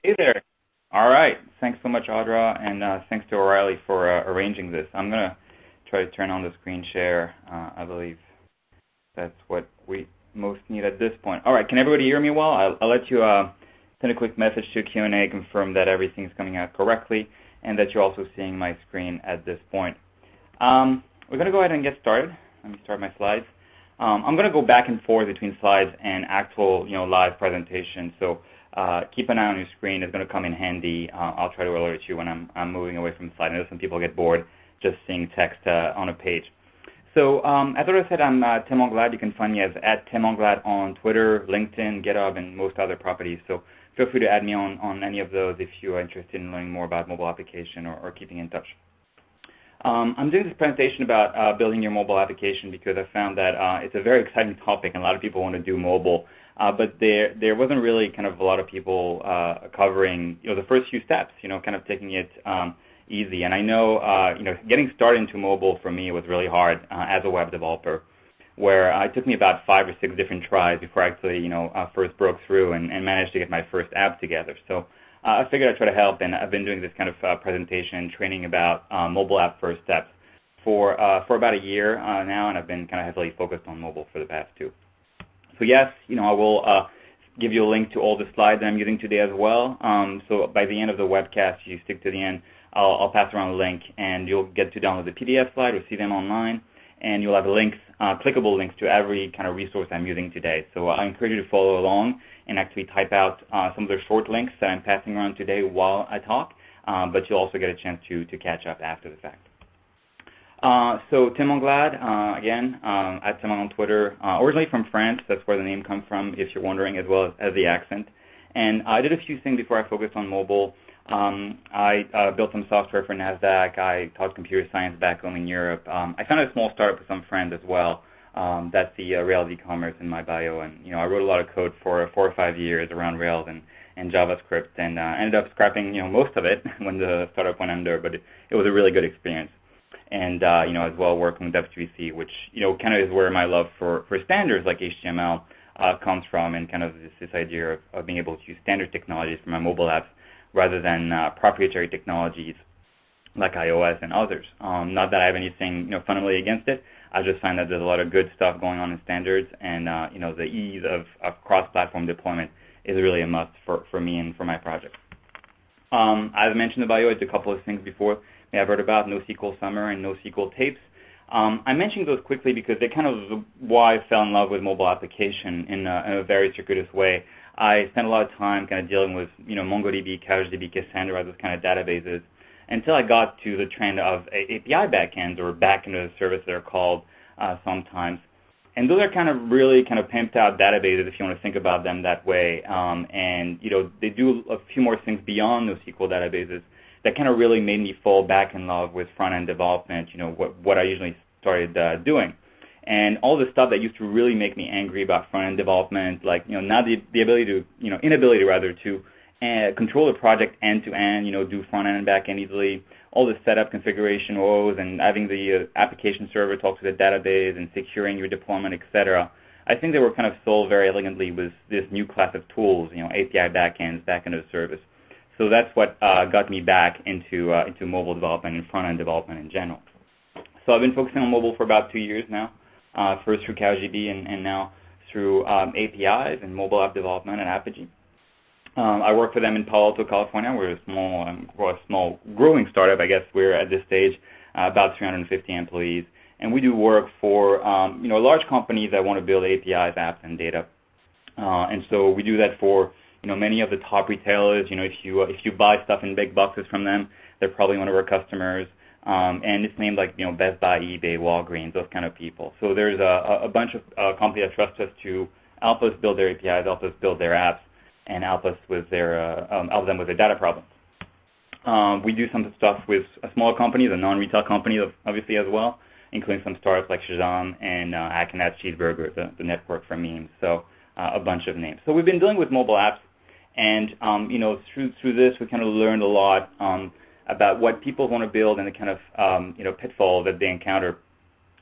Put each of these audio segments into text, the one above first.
Hey there. All right. Thanks so much, Audra, and thanks to O'Reilly for arranging this. I'm going to try to turn on the screen share. I believe that's what we most need at this point. All right. Can everybody hear me well? I'll let you send a quick message to Q&A, confirm that everything's coming out correctly, and that you're also seeing my screen at this point. We're going to go ahead and get started. Let me start my slides. I'm going to go back and forth between slides and actual, live presentation. So keep an eye on your screen. It's going to come in handy. I'll try to alert you when I'm moving away from the slide. I know some people get bored just seeing text on a page. So as I said, I'm Tim Anglade. You can find me as @TimAnglade on Twitter, LinkedIn, GitHub, and most other properties. So feel free to add me on any of those if you are interested in learning more about mobile application or keeping in touch. I'm doing this presentation about building your mobile application because I found that it's a very exciting topic and a lot of people want to do mobile, but there wasn't really kind of a lot of people covering the first few steps, kind of taking it easy. And I know getting started into mobile for me was really hard as a web developer, where it took me about 5 or 6 different tries before I actually first broke through and managed to get my first app together. So I figured I'd try to help, and I've been doing this kind of presentation, training about mobile app first steps for about a year now, and I've been kind of heavily focused on mobile for the past 2. So yes, I will give you a link to all the slides that I'm using today as well. So by the end of the webcast, you stick to the end, I'll pass around a link, and you'll get to download the PDF slide or see them online, and you'll have links, clickable links to every kind of resource I'm using today. So I encourage you to follow along and actually type out some of the short links that I'm passing around today while I talk, but you'll also get a chance to catch up after the fact. So Tim Anglade, again, @Tim on Twitter, originally from France. That's where the name comes from, if you're wondering, as well as the accent. And I did a few things before I focused on mobile. I built some software for NASDAQ. I taught computer science back home in Europe. I founded a small startup with some friends as well. That's the Rails e-commerce in my bio. And, I wrote a lot of code for 4 or 5 years around Rails and JavaScript, and ended up scrapping, most of it when the startup went under. But it was a really good experience. And, as well working with W3C, which, kind of is where my love for standards like HTML comes from, and kind of this idea of being able to use standard technologies for my mobile apps rather than proprietary technologies like iOS and others. Not that I have anything fundamentally against it. I just find that there's a lot of good stuff going on in standards, and the ease of cross-platform deployment is really a must for me and for my project. As mentioned in the bio, I did a couple of things before. I've heard about NoSQL Summer and NoSQL Tapes. I mentioned those quickly because they're kind of why I fell in love with mobile application in a very circuitous way. I spent a lot of time kind of dealing with MongoDB, CouchDB, Cassandra, those kind of databases, until I got to the trend of API backends, or backend as a service they're called sometimes. And those are kind of really kind of pimped out databases if you want to think about them that way. And they do a few more things beyond those SQL databases that kind of really made me fall back in love with front-end development, what I usually started doing. And all the stuff that used to really make me angry about front-end development, like, not the ability to, inability rather to control the project end-to-end, do front-end and back-end easily, all the setup configuration woes, and having the application server talk to the database and securing your deployment, etc. I think they were kind of solved very elegantly with this new class of tools, API backends, backend as a service. So that's what got me back into mobile development and front-end development in general. So I've been focusing on mobile for about 2 years now. First through CouchDB and now through APIs and mobile app development at Apogee. I work for them in Palo Alto, California. We're a small growing startup, I guess. We're at this stage about 350 employees, and we do work for large companies that want to build APIs, apps, and data. And so we do that for many of the top retailers. If you buy stuff in big boxes from them, they're probably one of our customers. And it's named like Best Buy, eBay, Walgreens, those kind of people. So there's a bunch of companies that trust us to help us build their APIs, help us build their apps, and help us with help them with their data problems. We do some stuff with smaller companies, a non-retail company, obviously, as well, including some startups like Shazam and Akanat Cheeseburger, the network for memes. So a bunch of names. So we've been dealing with mobile apps, and through this, we kind of learned a lot about what people want to build and the kind of pitfalls that they encounter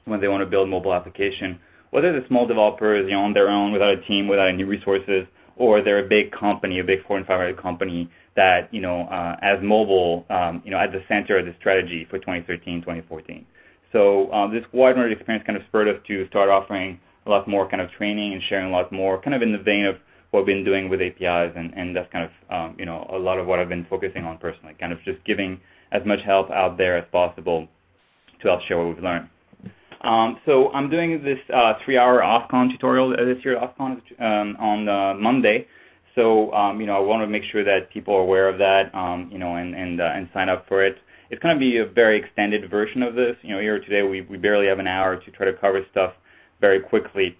when they want to build mobile application, whether they're small developers on their own without a team, without any resources, or they're a big company, a big Fortune 500 company that, has mobile, at the center of the strategy for 2013, 2014. So this wide range of experience kind of spurred us to start offering a lot more kind of training and sharing a lot more, kind of in the vein of what we've been doing with APIs, and that's kind of, a lot of what I've been focusing on personally, kind of just giving as much help out there as possible to help share what we've learned. So I'm doing this 3-hour OffCon tutorial this year at OffCon on Monday. So, I want to make sure that people are aware of that, and sign up for it. It's going to be a very extended version of this. Here today we barely have an hour to try to cover stuff very quickly.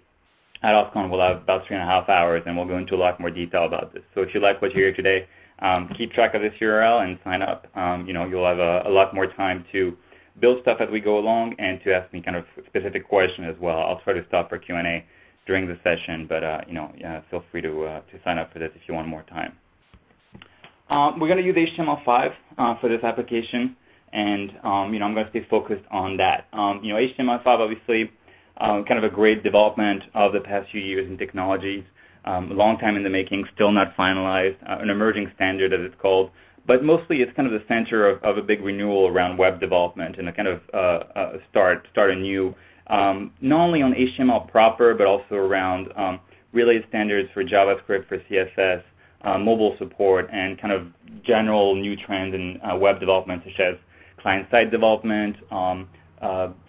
At OffCon we'll have about 3.5 hours, and we'll go into a lot more detail about this. So if you like what you hear today, keep track of this URL and sign up. You'll have a lot more time to build stuff as we go along and to ask me kind of specific questions as well. I'll try to stop for Q&A during the session, but feel free to sign up for this if you want more time. We're going to use HTML5 for this application, and I'm going to stay focused on that. HTML5 obviously kind of a great development of the past few years in technologies. A long time in the making, still not finalized, an emerging standard as it's called. But mostly it's kind of the center of a big renewal around web development and a kind of start anew, not only on HTML proper, but also around related standards for JavaScript, for CSS, mobile support, and kind of general new trends in web development, such as client-side development,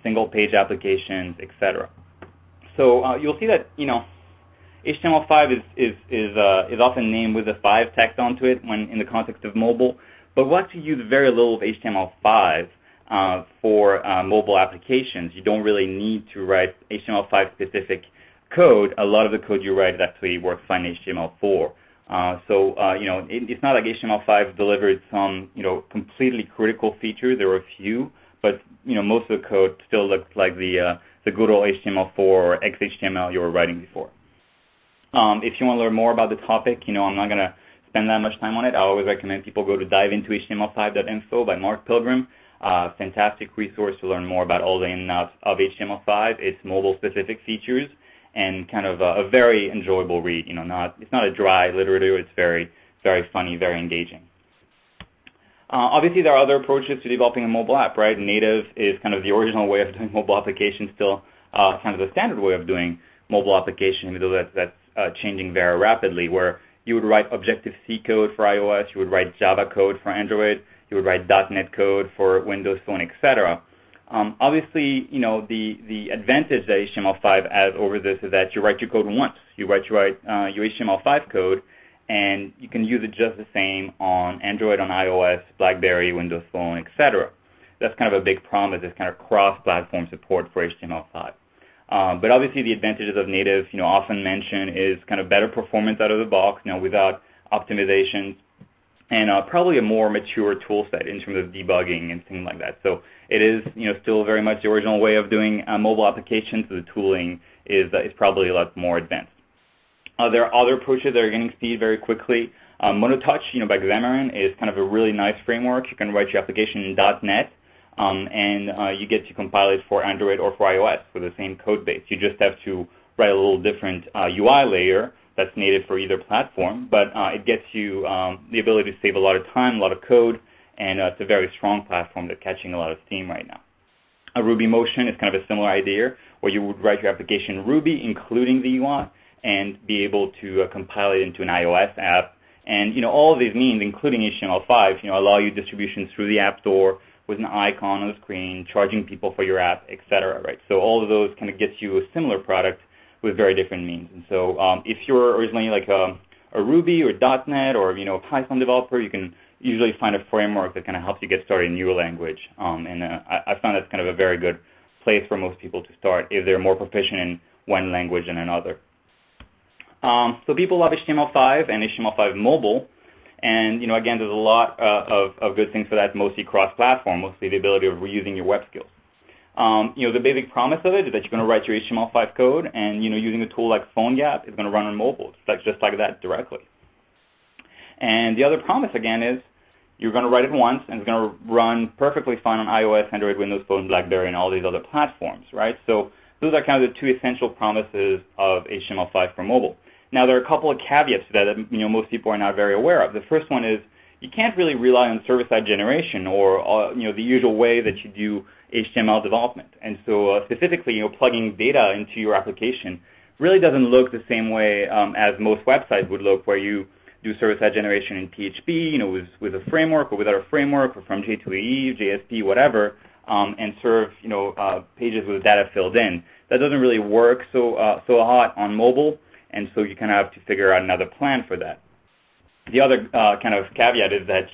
single-page applications, etc. So you'll see that HTML5 is often named with a 5 tacked onto it when in the context of mobile, but we'll actually use very little of HTML5 for mobile applications. You don't really need to write HTML5 specific code. A lot of the code you write actually works fine in HTML4. It's not like HTML5 delivered some completely critical features. There were a few, but most of the code still looks like the good old HTML4 or XHTML you were writing before. If you want to learn more about the topic, I'm not going to spend that much time on it. I always recommend people go to diveintohtml5.info by Mark Pilgrim. Fantastic resource to learn more about all the ins and outs of HTML5, its mobile-specific features, and kind of a very enjoyable read. It's not a dry literature. It's very, very funny, very engaging. Obviously, there are other approaches to developing a mobile app, right? Native is kind of the original way of doing mobile applications, still kind of the standard way of doing mobile application, even though that's changing very rapidly, where you would write Objective-C code for iOS, you would write Java code for Android, you would write .NET code for Windows Phone, etc. Obviously, the advantage that HTML5 has over this is that you write your code once. You write your HTML5 code, and you can use it just the same on Android, on iOS, Blackberry, Windows Phone, etc. That's kind of a big promise, is kind of cross-platform support for HTML5. But obviously the advantages of native, often mentioned is kind of better performance out of the box, without optimizations, and probably a more mature tool set in terms of debugging and things like that. So it is, still very much the original way of doing mobile applications. So the tooling is probably a lot more advanced. There are other approaches that are gaining speed very quickly. Monotouch, by Xamarin is kind of a really nice framework. You can write your application in .NET. And you get to compile it for Android or for iOS with the same code base. You just have to write a little different UI layer that's native for either platform, but it gets you the ability to save a lot of time, a lot of code, and it's a very strong platform that's catching a lot of steam right now. A Ruby Motion is kind of a similar idea, where you would write your application in Ruby, including the UI, and be able to compile it into an iOS app. And all of these means, including HTML5, allow you distributions through the App Store, with an icon on the screen, charging people for your app, etc. Right? So all of those kind of gets you a similar product with very different means. And so if you're originally like a Ruby or .NET or Python developer, you can usually find a framework that kind of helps you get started in your language. I found that's kind of a very good place for most people to start if they're more proficient in one language than another. So people love HTML5 and HTML5 mobile. And, again, there's a lot of good things for that, mostly cross-platform, mostly the ability of reusing your web skills. The basic promise of it is that you're going to write your HTML5 code, and, using a tool like PhoneGap is going to run on mobile, just like that directly. And the other promise, again, is you're going to write it once, and it's going to run perfectly fine on iOS, Android, Windows Phone, Blackberry, and all these other platforms, right? So those are kind of the two essential promises of HTML5 for mobile. Now, there are a couple of caveats to that most people are not very aware of. The first one is you can't really rely on server-side generation or the usual way that you do HTML development. And so specifically, plugging data into your application really doesn't look the same way as most websites would look, where you do server-side generation in PHP, with a framework or without a framework, or from J to E, JSP, whatever, and serve pages with data filled in. That doesn't really work so hot on mobile, and so you kind of have to figure out another plan for that. The other kind of caveat is that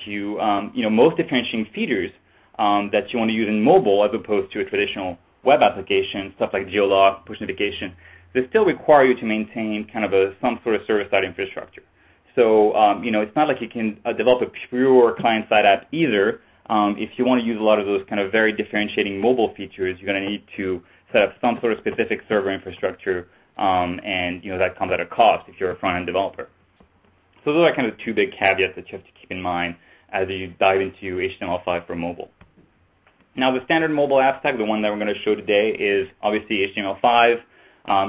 most differentiating features that you want to use in mobile as opposed to a traditional web application, stuff like geolog, push notification, they still require you to maintain kind of some sort of server-side infrastructure. So, it's not like you can develop a pure client-side app either. If you want to use a lot of those kind of very differentiating mobile features, you're going to need to set up some sort of specific server infrastructure, and that comes at a cost if you're a front-end developer. So those are kind of two big caveats that you have to keep in mind as you dive into HTML5 for mobile. Now, the standard mobile app stack, the one that we're going to show today, is obviously HTML5.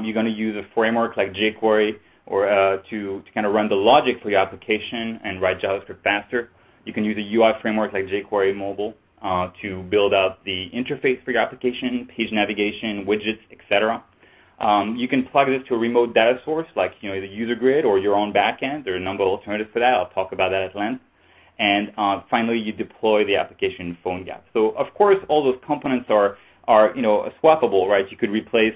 You're going to use a framework like jQuery or to kind of run the logic for your application and write JavaScript faster. You can use a UI framework like jQuery Mobile to build out the interface for your application, page navigation, widgets, etc. You can plug this to a remote data source like the user grid or your own backend. There are a number of alternatives for that. I'll talk about that at length. And finally, you deploy the application in PhoneGap. So of course, all those components are swappable, right? You could replace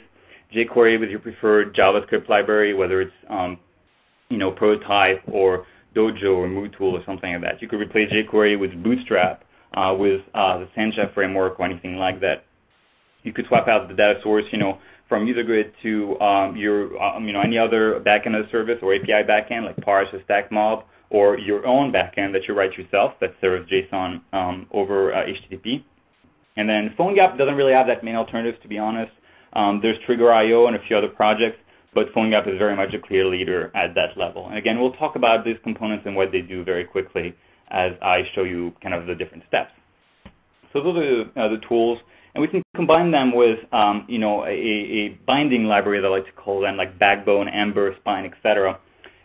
jQuery with your preferred JavaScript library, whether it's Prototype or Dojo or Mootool or something like that. You could replace jQuery with Bootstrap, with the Sencha framework or anything like that. You could swap out the data source, from user grid to any other backend as a service or API backend like Parse or StackMob, or your own backend that you write yourself that serves JSON over HTTP. And then PhoneGap doesn't really have that many alternatives, to be honest. There's Trigger.io and a few other projects, but PhoneGap is very much a clear leader at that level. And again, we'll talk about these components and what they do very quickly as I show you kind of the different steps. So those are the tools, and we can combine them with a binding library, as I like to call them, like Backbone, Ember, Spine, etc.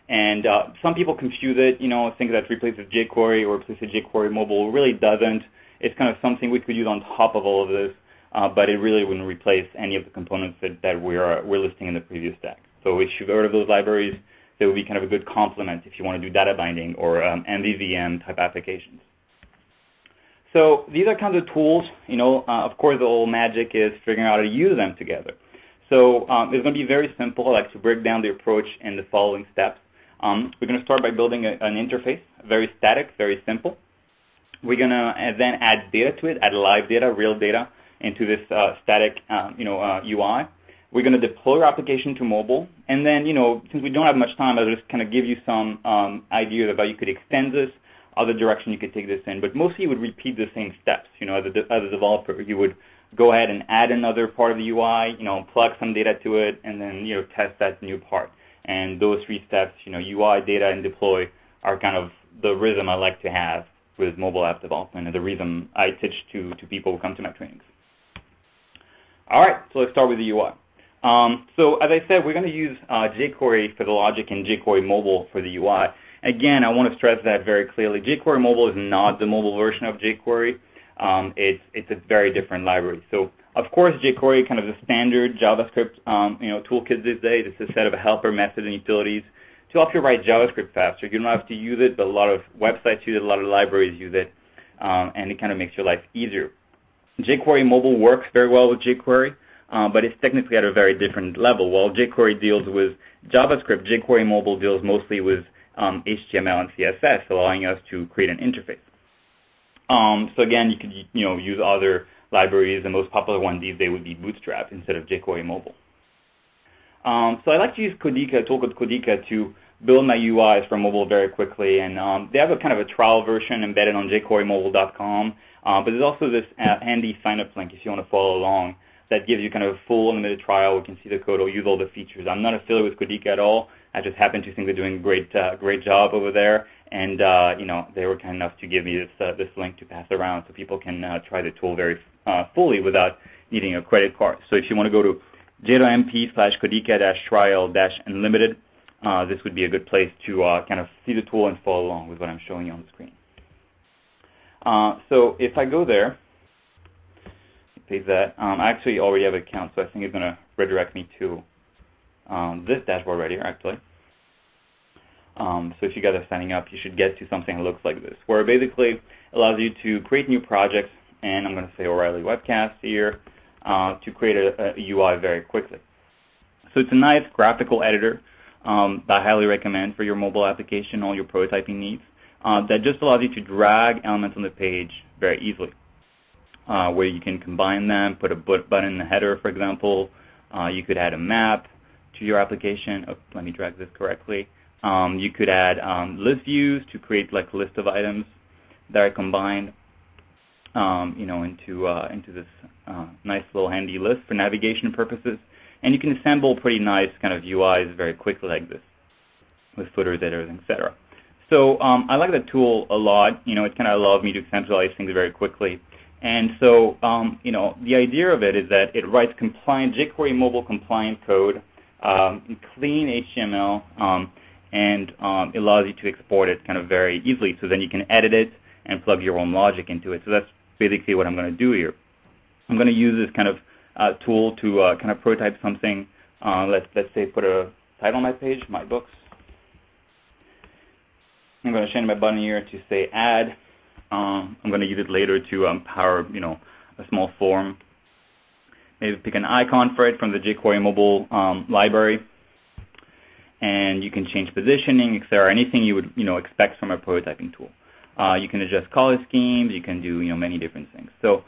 And some people confuse it, think that replaces jQuery or replaces jQuery Mobile. It really doesn't. It's kind of something we could use on top of all of this. But it really wouldn't replace any of the components that we're listing in the previous stack. So if you get rid of those libraries, they would be kind of a good complement if you want to do data binding or MVVM type applications. So these are kind of the tools. Of course, the whole magic is figuring out how to use them together. So it's going to be very simple. I like to break down the approach in the following steps. We're going to start by building an interface, very static, very simple. We're going to then add data to it, add live data, real data, into this static UI. We're going to deploy our application to mobile. And then, since we don't have much time, I'll just kind of give you some ideas about you could extend this, other direction you could take this in. But mostly you would repeat the same steps. As a developer, you would go ahead and add another part of the UI, plug some data to it, and then, test that new part. And those three steps, UI, data, and deploy are kind of the rhythm I like to have with mobile app development and the reason I teach to people who come to my trainings. All right, so let's start with the UI. So as I said, we're going to use jQuery for the logic and jQuery Mobile for the UI. Again, I want to stress that very clearly. jQuery Mobile is not the mobile version of jQuery. It's a very different library. So of course, jQuery, kind of the standard JavaScript toolkit these days. It's a set of helper methods and utilities to help you write JavaScript faster. You don't have to use it, but a lot of websites use it, a lot of libraries use it, and it kind of makes your life easier. jQuery Mobile works very well with jQuery, but it's technically at a very different level. While jQuery deals with JavaScript, jQuery Mobile deals mostly with HTML and CSS, allowing us to create an interface. So again, you could use other libraries. The most popular one these days would be Bootstrap instead of jQuery Mobile. So I like to use Codiqa, a tool called Codiqa, to build my UIs for mobile very quickly. And they have a kind of a trial version embedded on jQueryMobile.com. But there's also this handy sign-up link if you want to follow along that gives you kind of a full unlimited trial. We can see the code or use all the features. I'm not affiliated with Codiqa at all. I just happen to think they're doing a great job over there. And they were kind enough to give me this link to pass around so people can try the tool very fully without needing a credit card. So if you want to go to j.mp/Codiqa-trial-unlimited, this would be a good place to kind of see the tool and follow along with what I'm showing you on the screen. So if I go there, paste that. I actually already have an account, so I think it's going to redirect me to this dashboard right here, actually. So if you guys are signing up, you should get to something that looks like this, where it basically allows you to create new projects, and I'm going to say O'Reilly Webcast here, to create a UI very quickly. So it's a nice graphical editor that I highly recommend for your mobile application, all your prototyping needs, that just allows you to drag elements on the page very easily, where you can combine them, put a button in the header, for example. You could add a map to your application. Oh, let me drag this correctly. You could add list views to create like a list of items that are combined, into this nice little handy list for navigation purposes. And you can assemble pretty nice kind of UIs very quickly like this, with footers, headers, etc. So I like that tool a lot. It kind of allows me to centralize things very quickly. And so, the idea of it is that it writes compliant, jQuery mobile compliant code, clean HTML, and it allows you to export it kind of very easily. So then you can edit it and plug your own logic into it. So that's basically what I'm going to do here. I'm going to use this kind of tool to kind of prototype something. Let's say put a title on my page, my books. I'm going to change my button here to say add. I'm going to use it later to power, a small form. Maybe pick an icon for it from the jQuery mobile library, and you can change positioning, etc. Anything you would, expect from a prototyping tool. You can adjust color schemes. You can do, many different things. So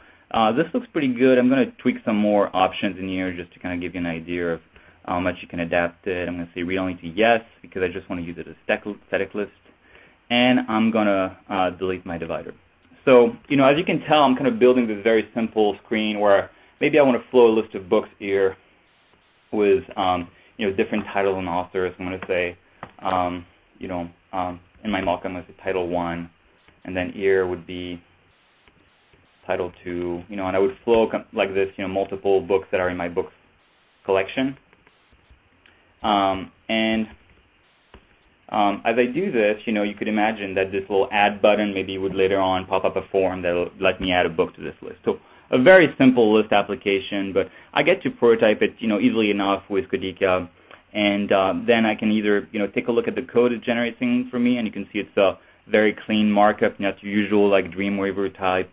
this looks pretty good. I'm going to tweak some more options in here just to kind of give you an idea of how much you can adapt it. I'm going to say read only to yes because I just want to use it as static list. And I'm going to delete my divider. So, as you can tell, I'm kind of building this very simple screen where maybe I want to flow a list of books here with, different titles and authors. I'm going to say, in my mock, I'm going to say title 1, and then here would be title 2, and I would flow like this, multiple books that are in my books collection. As I do this, you could imagine that this little add button maybe would later on pop up a form that will let me add a book to this list. So a very simple list application, but I get to prototype it, easily enough with Codicia, and then I can either, take a look at the code it's generating for me, and you can see it's a very clean markup, it's usual like Dreamweaver type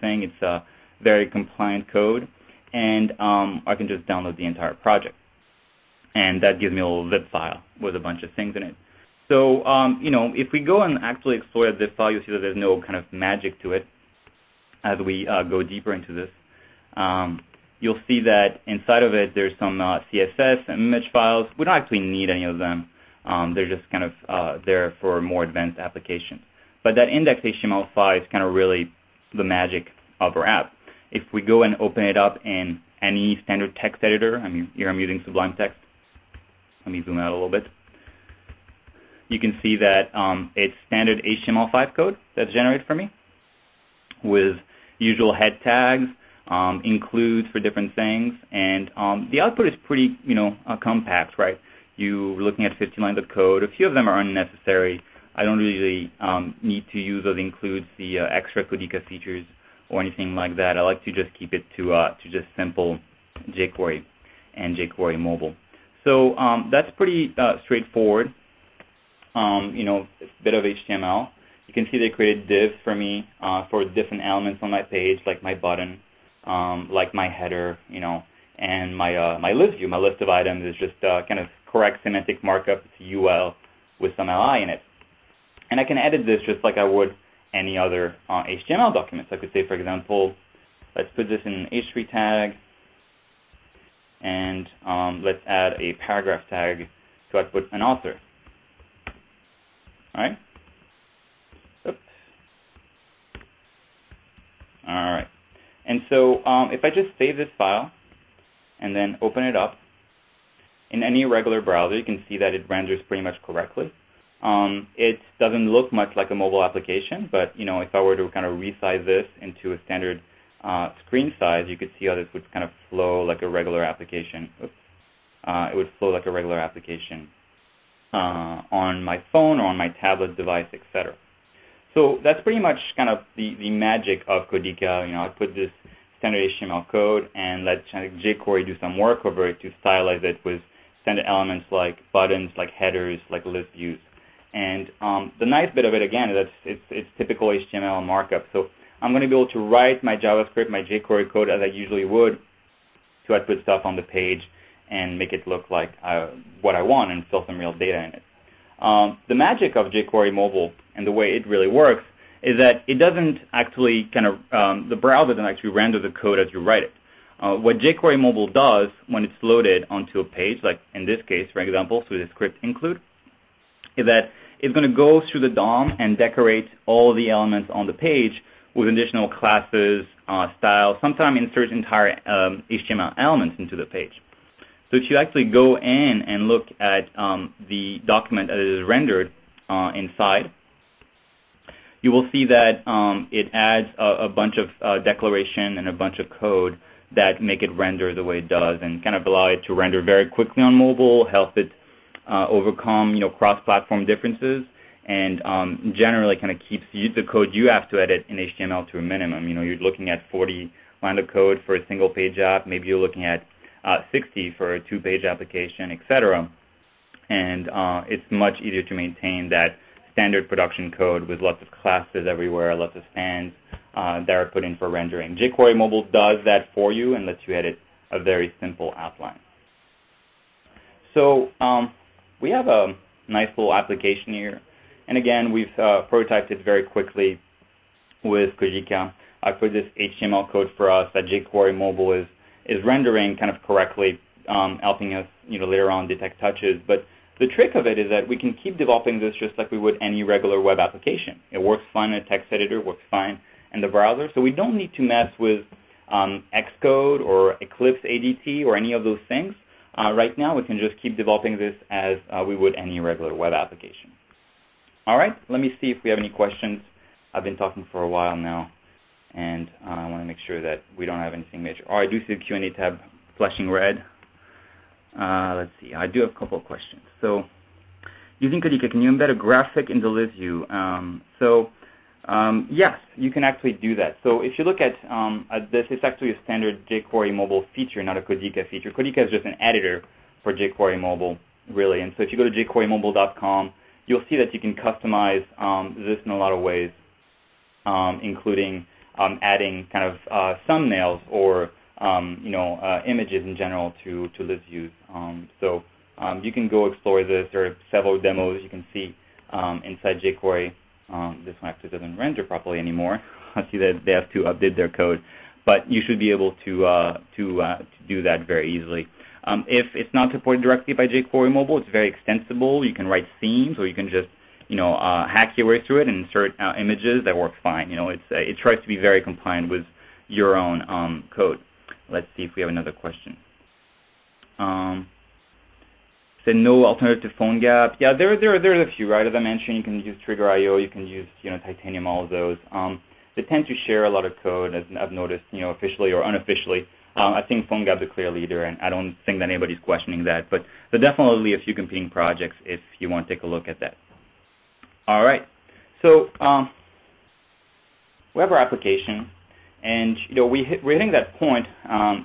thing. It's a very compliant code, and I can just download the entire project, and that gives me a little zip file with a bunch of things in it. So, if we go and actually explore that zip file, you'll see that there's no kind of magic to it as we go deeper into this. You'll see that inside of it, there's some CSS and image files. We don't actually need any of them. They're just kind of there for more advanced applications. But that index HTML5 is kind of really the magic of our app. If we go and open it up in any standard text editor, here I'm using Sublime Text. Let me zoom out a little bit. You can see that it's standard HTML5 code that's generated for me with usual head tags, includes for different things, and the output is pretty, compact, right? You're looking at 15 lines of code. A few of them are unnecessary. I don't really need to use those includes, the extra Codicia features or anything like that. I like to just keep it to just simple jQuery and jQuery mobile. So that's pretty straightforward. A bit of HTML. You can see they created divs for me for different elements on my page, like my button, like my header, and my list view. My list of items is just kind of correct semantic markup. It's a UL with some LI in it. And I can edit this just like I would any other HTML document. So I could say, for example, let's put this in an H3 tag, and let's add a paragraph tag to output an author. All right. Oops. All right. And so if I just save this file and then open it up in any regular browser, you can see that it renders pretty much correctly. It doesn't look much like a mobile application, but if I were to kind of resize this into a standard screen size, you could see how this would kind of flow like a regular application. Oops. It would flow like a regular application on my phone or on my tablet device, etc. So that's pretty much kind of the magic of Codiqa. I put this standard HTML code and let jQuery do some work over it to stylize it with standard elements like buttons, like headers, like list views. And the nice bit of it, again, is that it's typical HTML markup. So I'm going to be able to write my JavaScript, my jQuery code as I usually would to put stuff on the page and make it look like what I want and fill some real data in it. The magic of jQuery mobile and the way it really works is that it doesn't actually the browser doesn't actually render the code as you write it. What jQuery mobile does when it's loaded onto a page, like in this case, for example, through the script include, is that it's going to go through the DOM and decorate all the elements on the page with additional classes, styles, sometimes insert entire HTML elements into the page. So if you actually go in and look at the document that is rendered inside, you will see that it adds a bunch of declaration and a bunch of code that make it render the way it does and kind of allow it to render very quickly on mobile, help it overcome cross-platform differences, and generally kind of keeps the code you have to edit in HTML to a minimum. You're looking at 40 lines of code for a single page app. Maybe you're looking at 60 for a two-page application, etc. And it's much easier to maintain that standard production code with lots of classes everywhere, lots of spans that are put in for rendering. jQuery Mobile does that for you and lets you edit a very simple outline. So we have a nice little application here. And again, we've prototyped it very quickly with Codiqa. I put this HTML code for us that jQuery Mobile is rendering kind of correctly, helping us later on detect touches. But the trick of it is that we can keep developing this just like we would any regular web application. It works fine in a text editor, works fine in the browser. So we don't need to mess with Xcode or Eclipse ADT or any of those things. Right now, we can just keep developing this as we would any regular web application. All right, let me see if we have any questions. I've been talking for a while now, and I want to make sure that we don't have anything major. Oh, I do see the Q&A tab flashing red. Let's see. I do have a couple of questions. So, using Codiqa, can you embed a graphic in the list view? Yes, you can actually do that. So if you look at this, it's actually a standard jQuery mobile feature, not a Codiqa feature. Codiqa is just an editor for jQuery mobile, really. And so if you go to jQueryMobile.com, you'll see that you can customize this in a lot of ways, including adding kind of thumbnails or images in general to list views. So you can go explore this. There are several demos you can see inside jQuery. This one actually doesn't render properly anymore. I see that they have to update their code, but you should be able to do that very easily. If it's not supported directly by jQuery Mobile, it's very extensible. You can write themes, or you can just hack your way through it and insert images. That works fine. It tries to be very compliant with your own code. Let's see if we have another question. Said no alternative to PhoneGap. Yeah, there's a few, right? As I mentioned, you can use Trigger.io, you can use Titanium, all of those. They tend to share a lot of code, as I've noticed, officially or unofficially. I think PhoneGap is a clear leader, and I don't think that anybody's questioning that. But there are definitely a few competing projects if you want to take a look at that. All right. So we have our application, and we're hitting that point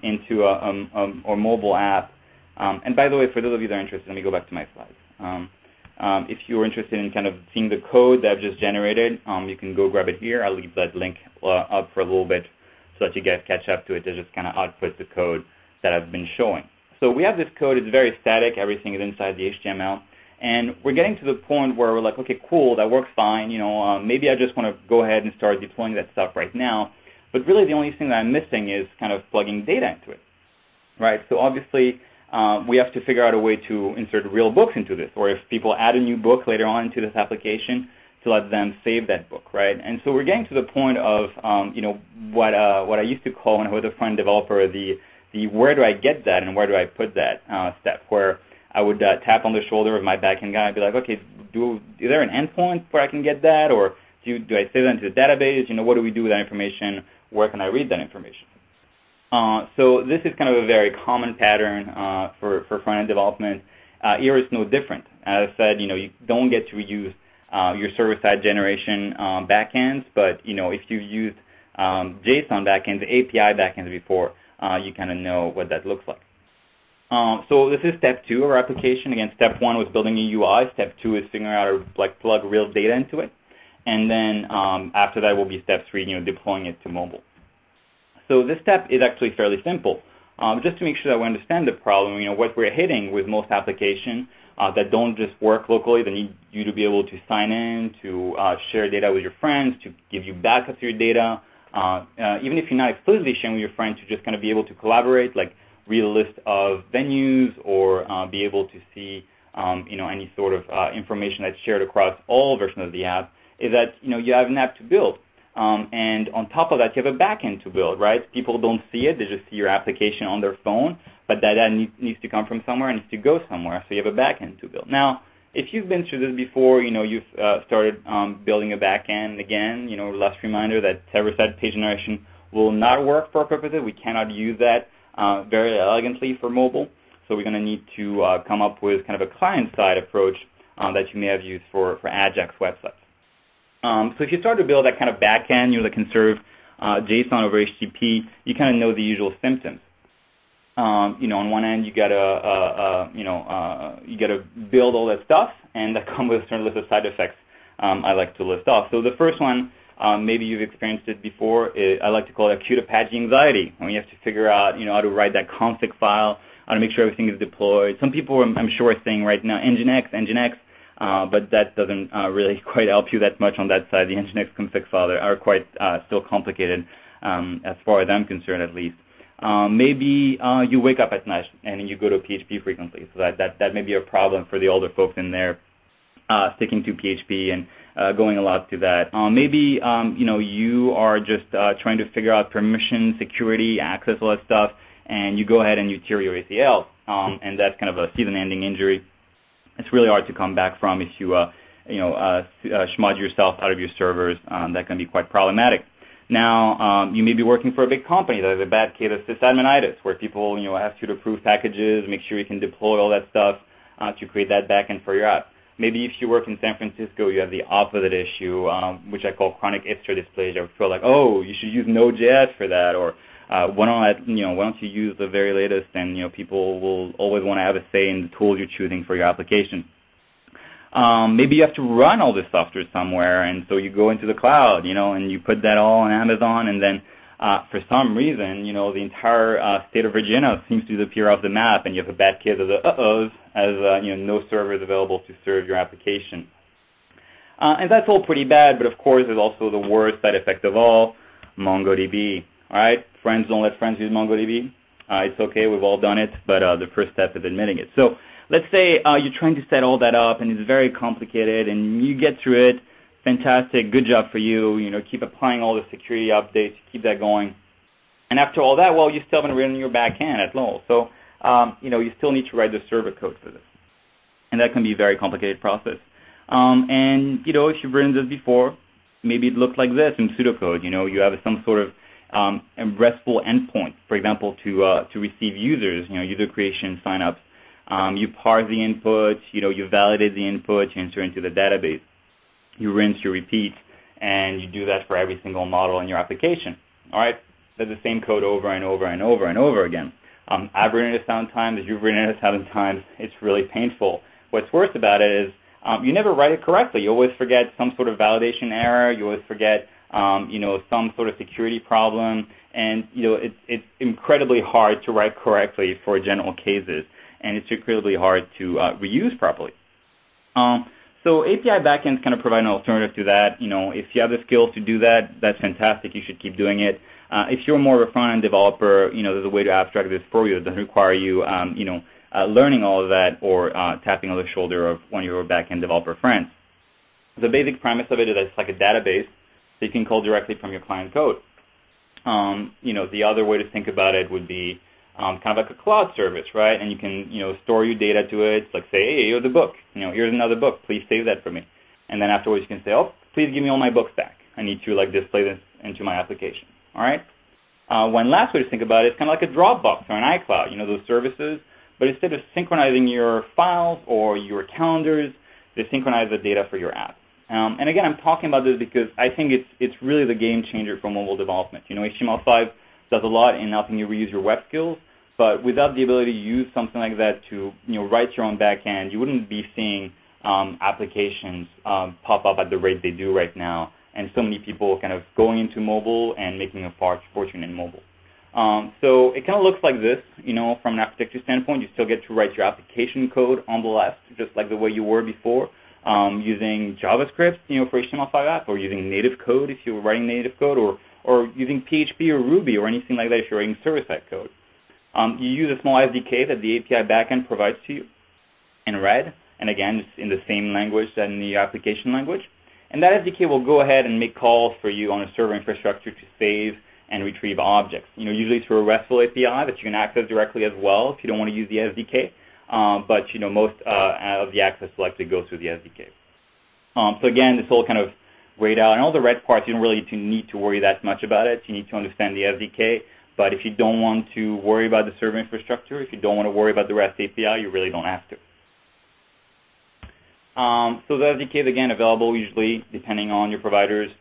into a mobile app. And by the way, for those of you that are interested, let me go back to my slides. If you're interested in kind of seeing the code that I've just generated, you can go grab it here. I'll leave that link up for a little bit so that you guys catch up to it. It just kind of outputs the code that I've been showing. So we have this code. It's very static. Everything is inside the HTML. And we're getting to the point where we're like, okay, cool, that works fine. Maybe I just want to go ahead and start deploying that stuff right now. But really the only thing that I'm missing is kind of plugging data into it, right? So obviously we have to figure out a way to insert real books into this, or if people add a new book later on into this application, to let them save that book, right? And so we're getting to the point of, what I used to call when I was a front developer, the where do I get that and where do I put that step, where I would tap on the shoulder of my backend guy and be like, okay, is there an endpoint where I can get that, or do I save that into the database? What do we do with that information? Where can I read that information? So this is kind of a very common pattern for front-end development, here it's no different. As I said, you don't get to reuse your server-side generation backends, but if you've used JSON backends, API backends before, you kind of know what that looks like. So this is step 2 of our application. Again, step 1 was building a UI. Step 2 is figuring out how to plug real data into it. And then after that will be step 3, deploying it to mobile. So this step is actually fairly simple. Just to make sure that we understand the problem, what we're hitting with most applications that don't just work locally, they need you to be able to sign in, to share data with your friends, to give you backup to your data. Even if you're not explicitly sharing with your friends, to just kind of be able to collaborate, like read a list of venues or be able to see any sort of information that's shared across all versions of the app, is that you have an app to build. And on top of that, you have a backend to build, right? People don't see it. They just see your application on their phone, but that needs to come from somewhere and needs to go somewhere, so you have a backend to build. Now, if you've been through this before, you've started building a backend again, last reminder that server-side page generation will not work for our purposes. We cannot use that very elegantly for mobile, so we're going to need to come up with kind of a client-side approach that you may have used for Ajax websites. So if you start to build that kind of backend, that can serve JSON over HTTP, you kind of know the usual symptoms. On one end, you gotta build all that stuff, and that comes with a certain list of side effects I like to list off. So the first one, maybe you've experienced it before, I like to call it acute Apache anxiety, when you have to figure out, how to write that config file, how to make sure everything is deployed. Some people, I'm sure, are saying right now, Nginx, but that doesn't really quite help you that much on that side. The Nginx config files are quite still complicated, as far as I'm concerned, at least. Maybe you wake up at night and you go to PHP frequently, so that may be a problem for the older folks in there, sticking to PHP and going a lot to that. Maybe you are just trying to figure out permission, security, access, all that stuff, and you go ahead and you tear your ACL, and that's kind of a season-ending injury. It's really hard to come back from if you schmudge yourself out of your servers. That can be quite problematic. Now, you may be working for a big company that has a bad case of sysadminitis, where people ask you to approve packages, make sure you can deploy all that stuff to create that backend for your app. Maybe if you work in San Francisco, you have the opposite issue, which I call chronic hipster dysplasia. I feel like, oh, you should use Node.js for that, or why don't you use the very latest? And people will always want to have a say in the tools you're choosing for your application. Maybe you have to run all this software somewhere, and so you go into the cloud, and you put that all on Amazon, and then for some reason, the entire state of Virginia seems to disappear off the map, and you have a bad case of the uh-ohs, as no server is available to serve your application. And that's all pretty bad, but of course, there's also the worst side effect of all, MongoDB. All right, friends don't let friends use MongoDB. It's okay, we've all done it, but the first step is admitting it. So let's say you're trying to set all that up, and it's very complicated, and you get through it. Fantastic, good job for you. Keep applying all the security updates, keep that going. And after all that, well, you still haven't written your backend at all. So, you still need to write the server code for this. And that can be a very complicated process. And, if you've written this before, maybe it looks like this in pseudocode. You have some sort of a RESTful endpoint, for example, to receive users, user creation signups. You parse the input, you validate the input, you enter into the database. You rinse, you repeat, and you do that for every single model in your application. All right? That's the same code over and over and over and over again. I've written it 7 times. You've written it 7 times. It's really painful. What's worse about it is you never write it correctly. You always forget some sort of validation error. You always forget some sort of security problem, and it's incredibly hard to write correctly for general cases, and it's incredibly hard to reuse properly. So API backends kind of provide an alternative to that. If you have the skills to do that, that's fantastic. You should keep doing it. If you're more of a front-end developer, there's a way to abstract this for you. It doesn't require you, learning all of that or tapping on the shoulder of one of your back-end developer friends. The basic premise of it is that it's like a database that you can call directly from your client code. The other way to think about it would be kind of like a cloud service, right? And you can, store your data to it. It's like, say, hey, here's a book. Here's another book. Please save that for me. And then afterwards, you can say, oh, please give me all my books back. I need to display this into my application. All right. One last way to think about it is kind of like a Dropbox or an iCloud. Those services, but instead of synchronizing your files or your calendars, they synchronize the data for your app. And again, I'm talking about this because I think it's really the game changer for mobile development. HTML5 does a lot in helping you reuse your web skills, but without the ability to use something like that to write your own backend, you wouldn't be seeing applications pop up at the rate they do right now, and so many people kind of going into mobile and making a fortune in mobile. So it kind of looks like this, from an architecture standpoint. You still get to write your application code on the left, just like the way you were before, using JavaScript, for HTML5 app, or using native code if you were writing native code, or using PHP or Ruby or anything like that if you're writing server-side code. You use a small SDK that the API backend provides to you in red, and again, it's in the same language as in the application language. And that SDK will go ahead and make calls for you on a server infrastructure to save and retrieve objects. Usually through a RESTful API that you can access directly as well if you don't want to use the SDK. But most of the access will actually go through the SDK. So again, this all kind of grayed out, and all the red parts, you don't really need to worry that much about it. You need to understand the SDK. But if you don't want to worry about the server infrastructure, if you don't want to worry about the REST API, you really don't have to. So the SDK is, again, available usually depending on your providers.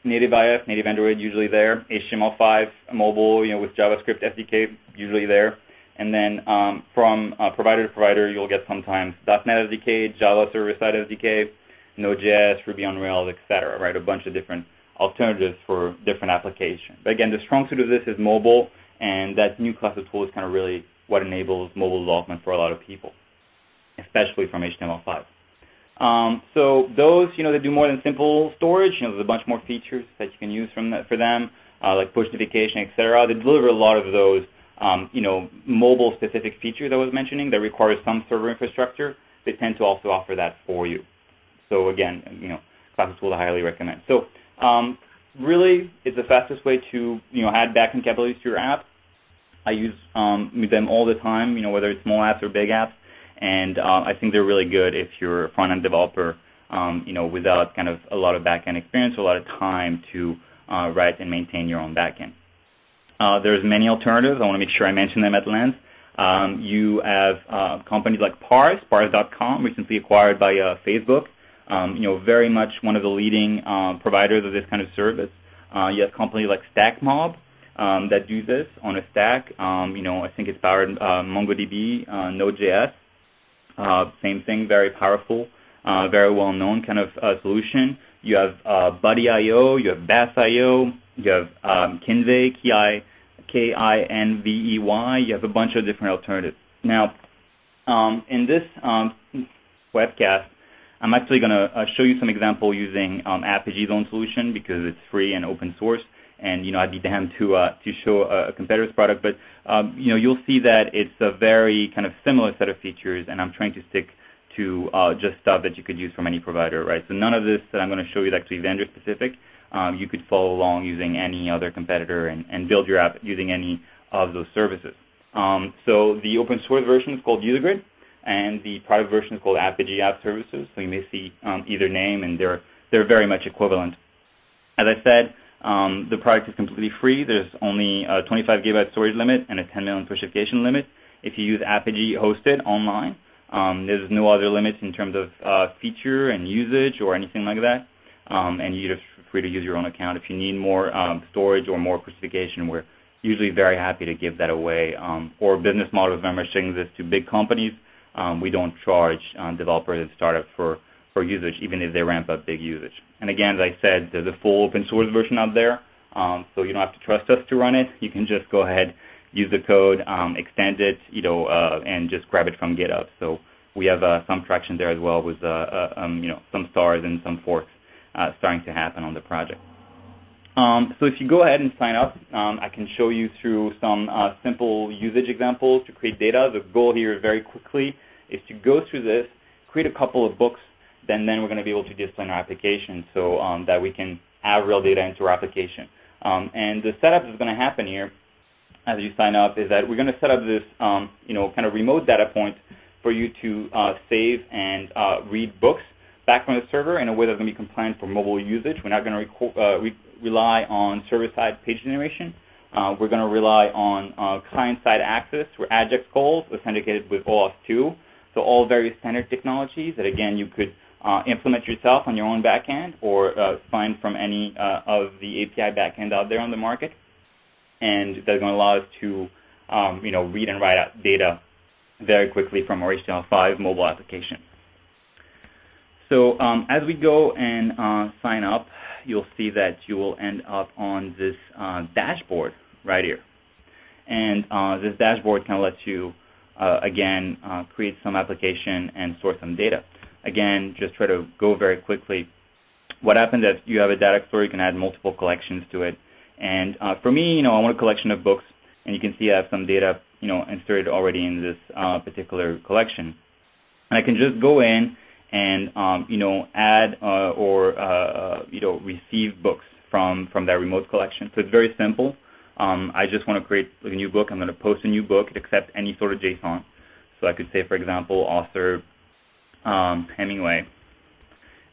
Native IF, native Android, usually there. HTML5, mobile, with JavaScript SDK, usually there. And then from provider to provider, you'll get sometimes .NET SDK, Java server-side SDK, Node.js, Ruby on Rails, etc. Right? A bunch of different alternatives for different applications. But again, the strong suit of this is mobile, and that new class of tool is kind of really what enables mobile development for a lot of people, especially from HTML5. So those, they do more than simple storage. There's a bunch more features that you can use for them, like push notification, etc. They deliver a lot of those, mobile-specific features I was mentioning that require some server infrastructure. They tend to also offer that for you. So again, class of tool I highly recommend. So really, it's the fastest way to add backend capabilities to your app. I use them all the time, whether it's small apps or big apps. And I think they're really good if you're a front-end developer, without kind of a lot of back-end experience or a lot of time to write and maintain your own back-end. There's many alternatives. I want to make sure I mention them at length. You have companies like Parse.com, recently acquired by Facebook. Very much one of the leading providers of this kind of service. You have companies like StackMob that do this on a stack. I think it's powered MongoDB, Node.js. Same thing, very powerful, very well-known kind of solution. You have Buddy.io, you have Bass.io, you have Kinvey, Kinvey. You have a bunch of different alternatives. Now, in this webcast, I'm actually going to show you some example using Appigee's own solution because it's free and open source. And I'd be damned to show a competitor's product, but you'll see that it's a very kind of similar set of features, and I'm trying to stick to just stuff that you could use from any provider, right? So none of this that I'm going to show you is actually vendor specific. You could follow along using any other competitor and build your app using any of those services. So the open source version is called UserGrid, and the private version is called Appigee App Services. So you may see either name, and they're very much equivalent. As I said, the product is completely free. There's only a 25 gigabyte storage limit and a 10 million push notification limit. If you use Appigee hosted online, there's no other limits in terms of feature and usage or anything like that. And you're just free to use your own account. If you need more storage or more push notification, we're usually very happy to give that away. Or business models, I'm mentioning this to big companies. We don't charge developers and startups for usage, even if they ramp up big usage. And again, as I said, there's a full open source version out there, so you don't have to trust us to run it. You can just go ahead, use the code, extend it, and just grab it from GitHub. So we have some traction there as well with some stars and some forks starting to happen on the project. So if you go ahead and sign up, I can show you through some simple usage examples to create data. The goal here very quickly is to go through this, create a couple of books, then we're going to be able to display in our application so that we can add real data into our application. And the setup that's going to happen here as you sign up is that we're going to set up this kind of remote data point for you to save and read books back from the server in a way that's going to be compliant for mobile usage. We're not going to rely on server-side page generation. we're going to rely on client-side access through AJAX calls authenticated with OAuth 2. So all very standard technologies that, again, you could implement yourself on your own backend or find from any of the API backend out there on the market. And that's going to allow us to read and write out data very quickly from our HTML5 mobile application. So as we go and sign up, you'll see that you will end up on this dashboard right here. And this dashboard kind of lets you, again, create some application and store some data. Again, just try to go very quickly. What happens is you have a data store, you can add multiple collections to it. And for me, I want a collection of books, and you can see I have some data, inserted already in this particular collection. And I can just go in and, add or receive books from that remote collection. So it's very simple. I just want to create a new book. I'm going to post a new book. It accepts any sort of JSON. So I could say, for example, author Hemingway,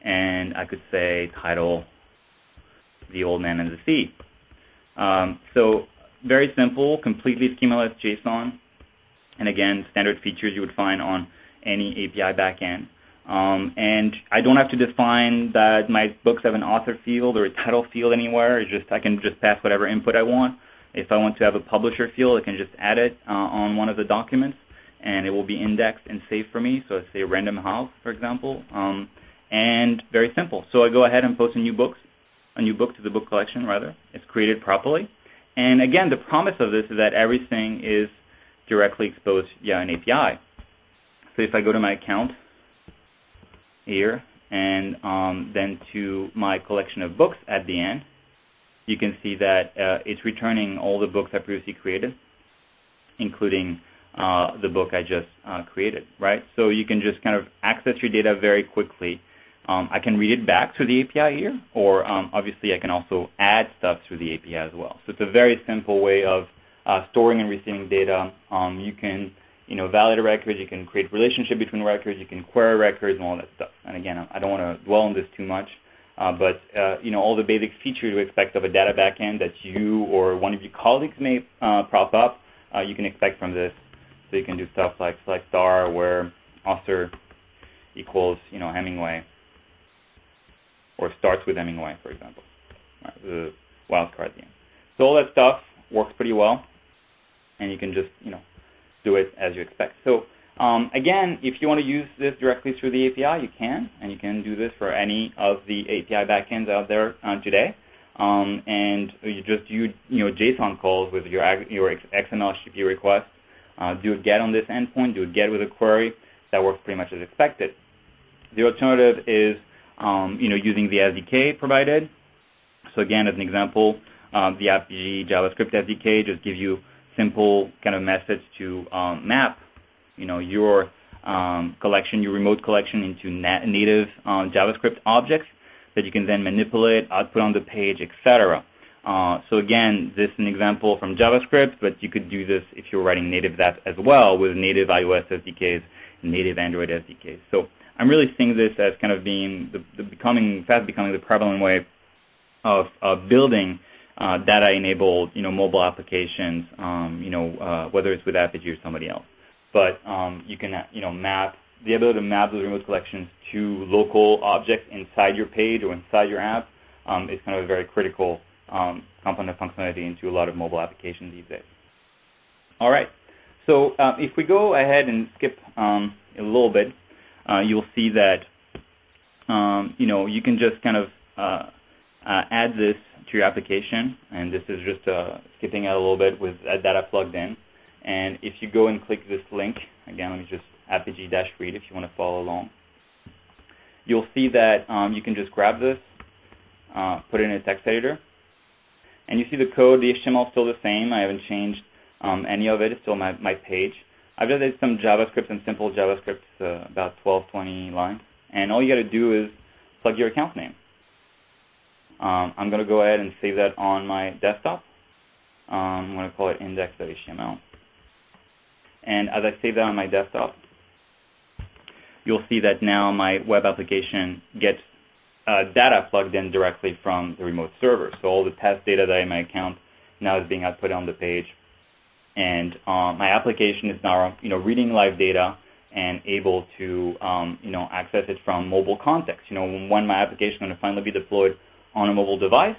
and I could say title The Old Man and the Sea. So very simple, completely schemaless JSON, and again, standard features you would find on any API backend. And I don't have to define that my books have an author field or a title field anywhere. I can just pass whatever input I want. If I want to have a publisher field, I can just add it on one of the documents, and it will be indexed and saved for me. So I say Random House, for example, and very simple. So I go ahead and post a new book to the book collection, rather. It's created properly. And again, the promise of this is that everything is directly exposed via an API. So if I go to my account here and then to my collection of books at the end, you can see that it's returning all the books I previously created, including the book I just created, right? So you can just kind of access your data very quickly. I can read it back through the API here, or obviously I can also add stuff through the API as well. So it's a very simple way of storing and receiving data. You can validate records, you can create relationship between records, you can query records and all that stuff. And again, I don't want to dwell on this too much, but all the basic features you expect of a data backend that you or one of your colleagues may prop up, you can expect from this. So you can do stuff like select star where author equals Hemingway, or starts with Hemingway, for example. Right, the wildcard at the end. So all that stuff works pretty well, and you can just do it as you expect. So again, if you want to use this directly through the API, you can, and you can do this for any of the API backends out there today. And you just do JSON calls with your XML HTTP request. Do a get on this endpoint, do a get with a query. That works pretty much as expected. The alternative is using the SDK provided. So again, as an example, the APG JavaScript SDK just gives you simple kind of methods to map your collection, your remote collection into native JavaScript objects that you can then manipulate, output on the page, etc. So again, this is an example from JavaScript, but you could do this if you're writing native apps as well with native iOS SDKs, native Android SDKs. So I'm really seeing this as kind of being fast becoming the prevalent way of building data-enabled, mobile applications, whether it's with Apigee or somebody else. But you can, map the ability to map those remote collections to local objects inside your page or inside your app is kind of a very critical component functionality into a lot of mobile applications these days. All right. So if we go ahead and skip a little bit, you'll see that you can just kind of add this to your application, and this is just skipping out a little bit with that data plugged in. And if you go and click this link, again, let me just apigee-read if you want to follow along. You'll see that you can just grab this, put it in a text editor, and you see the code. The HTML is still the same. I haven't changed any of it. It's still my page. I've just added some JavaScript and simple JavaScript, about 12, 20 lines. And all you got to do is plug your account name. I'm going to go ahead and save that on my desktop. I'm going to call it index.html. And as I save that on my desktop, you'll see that now my web application gets data plugged in directly from the remote server. So all the test data that I have in my account now is being output on the page. And my application is now reading live data and able to access it from mobile context. When my application is going to finally be deployed on a mobile device,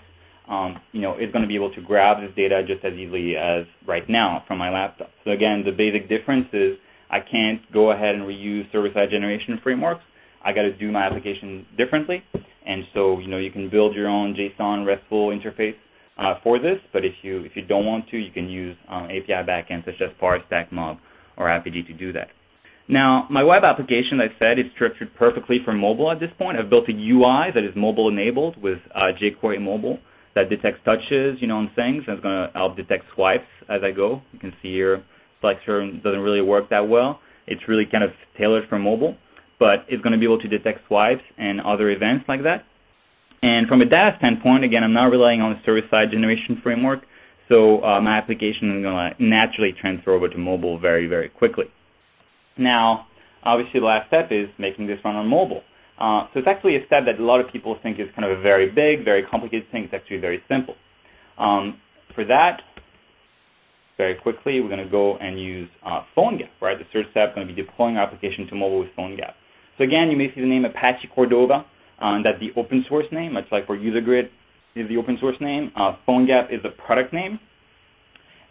it's going to be able to grab this data just as easily as right now from my laptop. So again, the basic difference is I can't go ahead and reuse server-side generation frameworks. I got to do my application differently. And so you can build your own JSON RESTful interface for this, but if you don't want to, you can use API backends such as Parse, StackMob, or Apigee to do that. Now, my web application, as I said, is structured perfectly for mobile at this point. I've built a UI that is mobile-enabled with jQuery mobile that detects touches, on things, and it's going to help detect swipes as I go. You can see here, Flexer doesn't really work that well. It's really kind of tailored for mobile, but it's going to be able to detect swipes and other events like that. And from a data standpoint, again, I'm not relying on the server-side generation framework, so my application is going to naturally transfer over to mobile very, very quickly. Now, obviously, the last step is making this run on mobile. So it's actually a step that a lot of people think is kind of a very big, very complicated thing. It's actually very simple. For that, very quickly, we're going to go and use PhoneGap, right? The search step, going to be deploying our application to mobile with PhoneGap. So again, you may see the name Apache Cordova. That's the open source name, much like for UserGrid is the open source name. PhoneGap is the product name.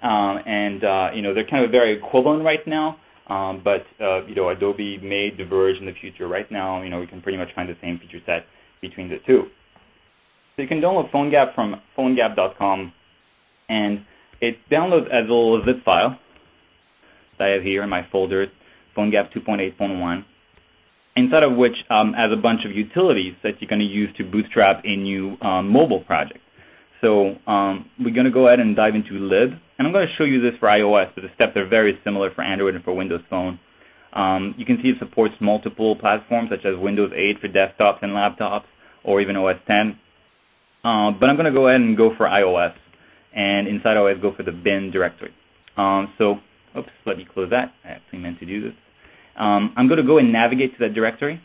They're kind of very equivalent right now. But Adobe may diverge in the future. Right now, we can pretty much find the same feature set between the two. So you can download PhoneGap from phonegap.com, and it downloads as a little zip file that I have here in my folder, PhoneGap 2.8.1, inside of which has a bunch of utilities that you're going to use to bootstrap a new mobile project. So we're going to go ahead and dive into lib. And I'm going to show you this for iOS, but the steps are very similar for Android and for Windows Phone. You can see it supports multiple platforms, such as Windows 8 for desktops and laptops, or even OS 10. But I'm going to go ahead and go for iOS. And inside iOS, go for the bin directory. Oops, let me close that. I actually meant to do this. I'm going to go and navigate to that directory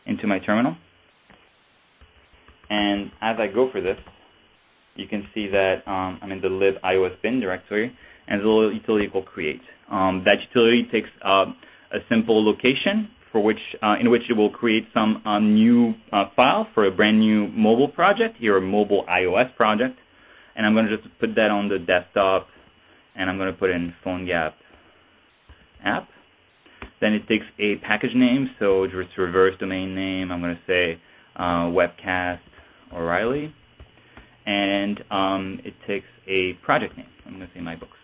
into my terminal. And as I go for this, you can see that I'm in the lib iOS bin directory, and there's a little utility called create. That utility takes a simple location in which it will create some new file for a brand new mobile project, here a mobile iOS project. And I'm going to just put that on the desktop, and I'm going to put in PhoneGap app. Then it takes a package name, so just reverse domain name. I'm going to say Webcast O'Reilly. And it takes a project name. I'm going to say my books.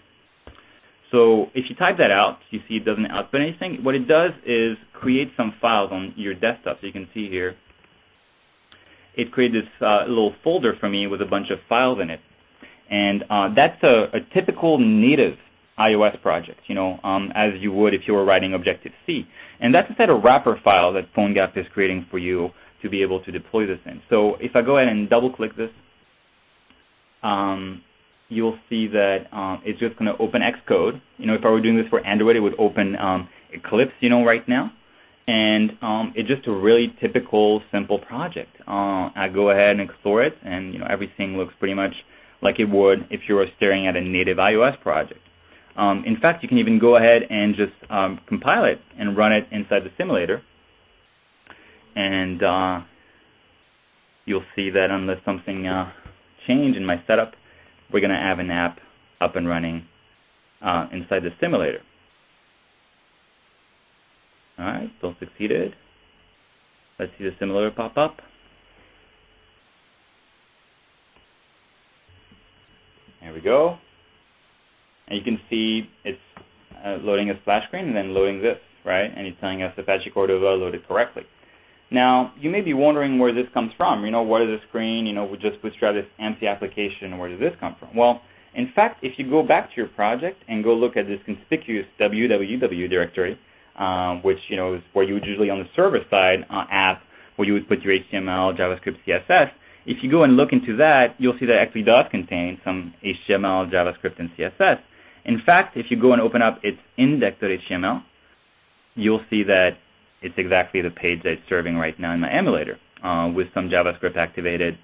So if you type that out, you see it doesn't output anything. What it does is create some files on your desktop. So you can see here, it created this little folder for me with a bunch of files in it. And that's a typical native iOS project, as you would if you were writing Objective-C. And that's a set of wrapper files that PhoneGap is creating for you to be able to deploy this in. So if I go ahead and double-click this, you'll see that it's just going to open Xcode. If I were doing this for Android, it would open Eclipse, right now. And it's just a really typical, simple project. I go ahead and explore it, and everything looks pretty much like it would if you were staring at a native iOS project. In fact, you can even go ahead and just compile it and run it inside the simulator. And you'll see that unless something change in my setup, we're going to have an app up and running inside the simulator. All right, still succeeded. Let's see the simulator pop up. There we go. And you can see it's loading a splash screen and then loading this, right? And it's telling us Apache Cordova loaded correctly. Now, you may be wondering where this comes from. What is the screen? We just bootstrap this empty application. Where does this come from? Well, in fact, if you go back to your project and go look at this conspicuous www directory, which is where you would usually on the server side app, where you would put your HTML, JavaScript, CSS. If you go and look into that, you'll see that it actually does contain some HTML, JavaScript, and CSS. In fact, if you go and open up its index.html, you'll see that it's exactly the page that it's serving right now in my emulator, with some JavaScript activated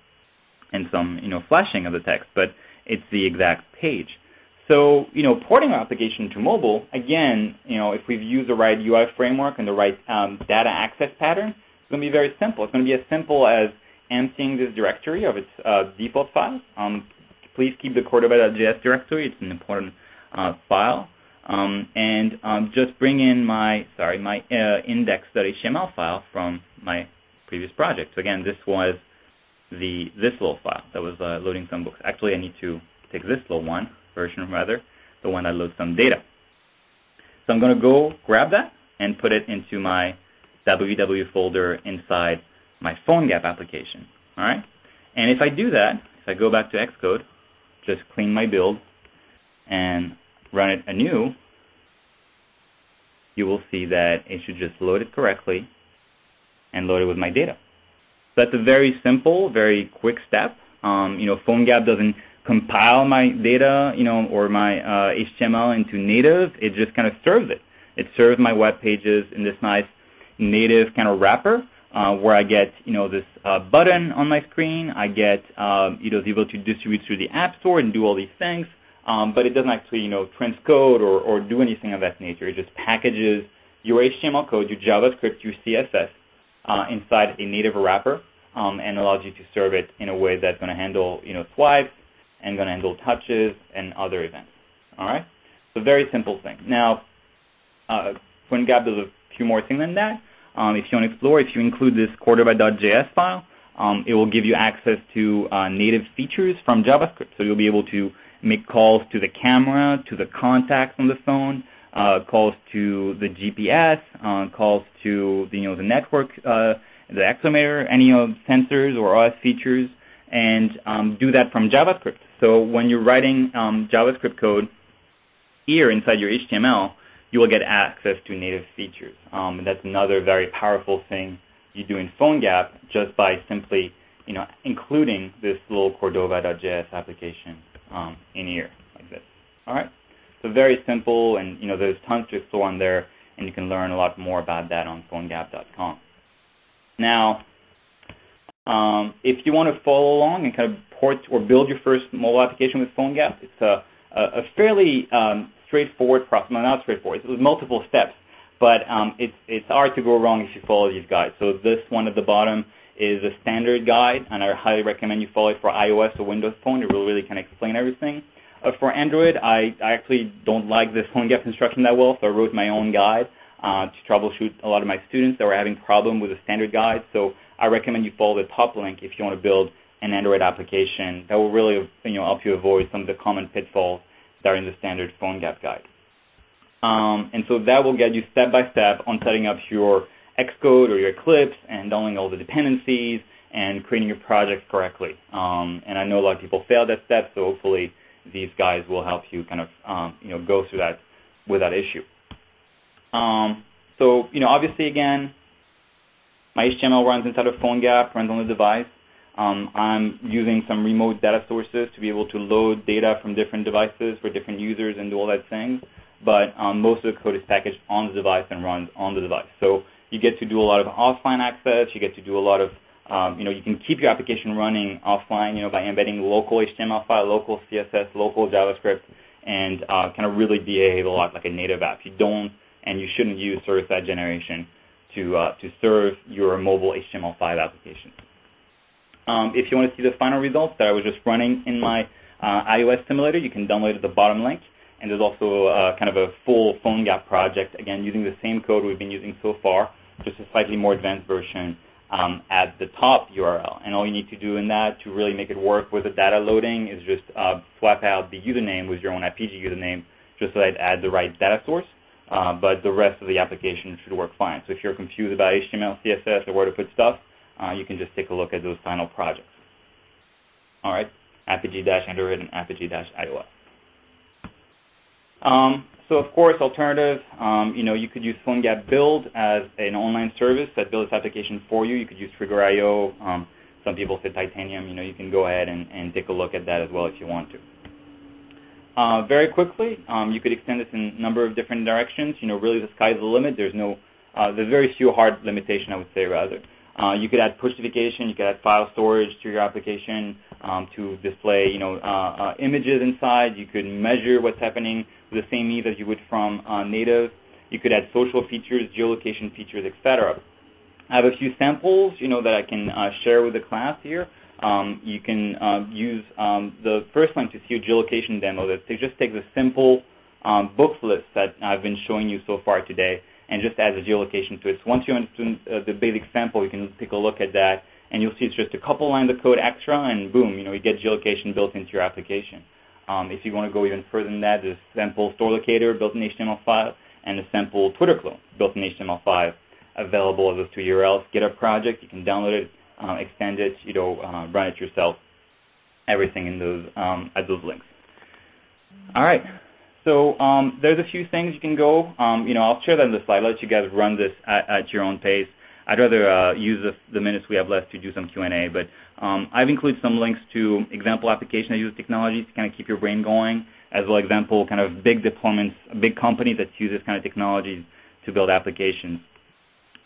and some flashing of the text. But it's the exact page. So, porting our application to mobile, again, if we've used the right UI framework and the right data access pattern, it's going to be very simple. It's going to be as simple as emptying this directory of its default files. Please keep the Cordova.js directory. It's an important file. And just bring in my index.html file from my previous project. So again, this was this little file that was loading some books. Actually, I need to take this little version, the one that loads some data. So I'm going to go grab that and put it into my www folder inside my PhoneGap application. All right? And if I do that, if I go back to Xcode, just clean my build, and run it anew, you will see that it should just load it correctly and load it with my data. So that's a very simple, very quick step. PhoneGap doesn't compile my data, or my HTML into native. It just kind of serves it. It serves my web pages in this nice native kind of wrapper, where I get, this button on my screen. I get, the ability to distribute through the App Store and do all these things. But it doesn't actually, transcode or do anything of that nature. It just packages your HTML code, your JavaScript, your CSS inside a native wrapper, and allows you to serve it in a way that's going to handle, swipes and going to handle touches and other events. All right? So very simple thing. Now, PhoneGap does a few more things than that. If you want to explore, if you include this Cordova.js file, it will give you access to native features from JavaScript. So you'll be able to make calls to the camera, to the contacts on the phone, calls to the GPS, calls to the network, the accelerometer, any sensors or OS features, and do that from JavaScript. So when you're writing JavaScript code here inside your HTML, you will get access to native features. And that's another very powerful thing you do in PhoneGap just by simply including this little Cordova.js application in here like this. All right? So very simple, and there's tons to explore on there, and you can learn a lot more about that on PhoneGap.com. Now, if you want to follow along and kind of port or build your first mobile application with PhoneGap, it's a fairly straightforward process. No, not straightforward. It's multiple steps, but it's hard to go wrong if you follow these guides. So this one at the bottom is a standard guide, and I highly recommend you follow it for iOS or Windows Phone. It will really kind of explain everything. For Android, I actually don't like this PhoneGap instruction that well, so I wrote my own guide to troubleshoot a lot of my students that were having problems with the standard guide. So I recommend you follow the top link if you want to build an Android application. That will really help you avoid some of the common pitfalls that are in the standard PhoneGap guide. And so that will get you step by step on setting up your Xcode or your Eclipse and downloading all the dependencies and creating your project correctly. And I know a lot of people fail that step, so hopefully these guys will help you kind of go through that without issue. So obviously again, my HTML runs inside of PhoneGap, runs on the device. I'm using some remote data sources to be able to load data from different devices for different users and do all that things. But most of the code is packaged on the device and runs on the device. So you get to do a lot of offline access. You get to do a lot of, you can keep your application running offline, by embedding local HTML file, local CSS, local JavaScript, and kind of really behave a lot like a native app. You don't and you shouldn't use service-side generation to serve your mobile HTML5 application. If you want to see the final results that I was just running in my iOS simulator, you can download it at the bottom link. And there's also kind of a full PhoneGap project, again, using the same code we've been using so far, just a slightly more advanced version at the top URL. And all you need to do in that to really make it work with the data loading is just swap out the username with your own IPG username, just so that it adds the right data source. But the rest of the application should work fine. So if you're confused about HTML, CSS, or where to put stuff, you can just take a look at those final projects. All right, Apigee-Android and Apigee-iOS. So of course, alternative, you could use PhoneGap Build as an online service that builds this application for you. You could use Trigger.io. Some people say Titanium. You can go ahead and take a look at that as well if you want to. Very quickly, you could extend this in a number of different directions. Really the sky's the limit. There's very few hard limitation, I would say, rather. You could add push notification. You could add file storage to your application to display, images inside. You could measure what's happening with the same ease as you would from native. You could add social features, geolocation features, etc. I have a few samples, that I can share with the class here. You can use the first link to see a geolocation demo that just takes a simple books list that I've been showing you so far today and just adds a geolocation to it. So once you understand the basic sample, you can take a look at that, and you'll see it's just a couple lines of code extra, and boom, you get geolocation built into your application. If you want to go even further than that, there's a sample store locator built in HTML5 and a sample Twitter clone built in HTML5 available as those two URLs. Get a project, you can download it, extend it, run it yourself. Everything in those at those links. All right. So there's a few things you can go. I'll share that in the slide. I'll let you guys run this at your own pace. I'd rather use the minutes we have left to do some Q&A. But I've included some links to example applications that use technologies to kind of keep your brain going, as well as example kind of big deployments, big companies that use this kind of technologies to build applications.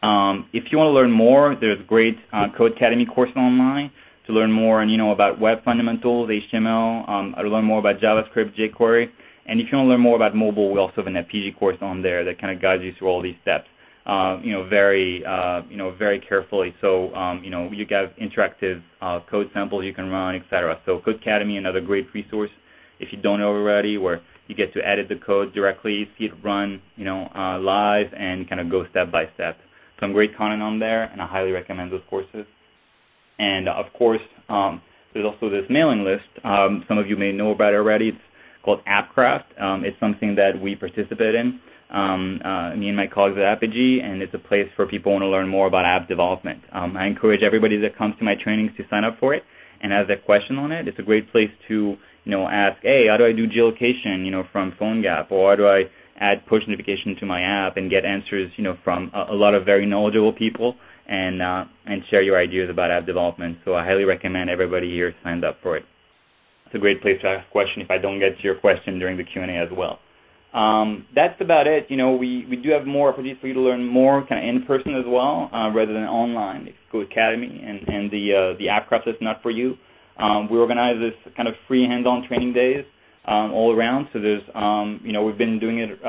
If you want to learn more, there's a great Code Academy course online to learn more about web fundamentals, HTML, to learn more about JavaScript, jQuery. And if you want to learn more about mobile, we also have an FPG course on there that kind of guides you through all these steps, very carefully. So, you have interactive code samples you can run, etc. So Code Academy, another great resource if you don't know already, where you get to edit the code directly, see it run, live, and kind of go step by step. Some great content on there, and I highly recommend those courses. And of course, there's also this mailing list. Some of you may know about it already. It's called AppCraft. It's something that we participate in, me and my colleagues at Apigee, and it's a place for people who want to learn more about app development. I encourage everybody that comes to my trainings to sign up for it and has a question on it. It's a great place to ask, hey, how do I do geolocation from PhoneGap, or how do I add push notification to my app, and get answers from a lot of very knowledgeable people, and share your ideas about app development. So I highly recommend everybody here signs up for it. It's a great place to ask a question if I don't get to your question during the Q&A as well. That's about it. We do have more opportunities for you to learn more kind of in person as well, rather than online. If Code Academy and the AppCraft is not for you. We organize this kind of free hands-on training days all around. So there's, we've been doing it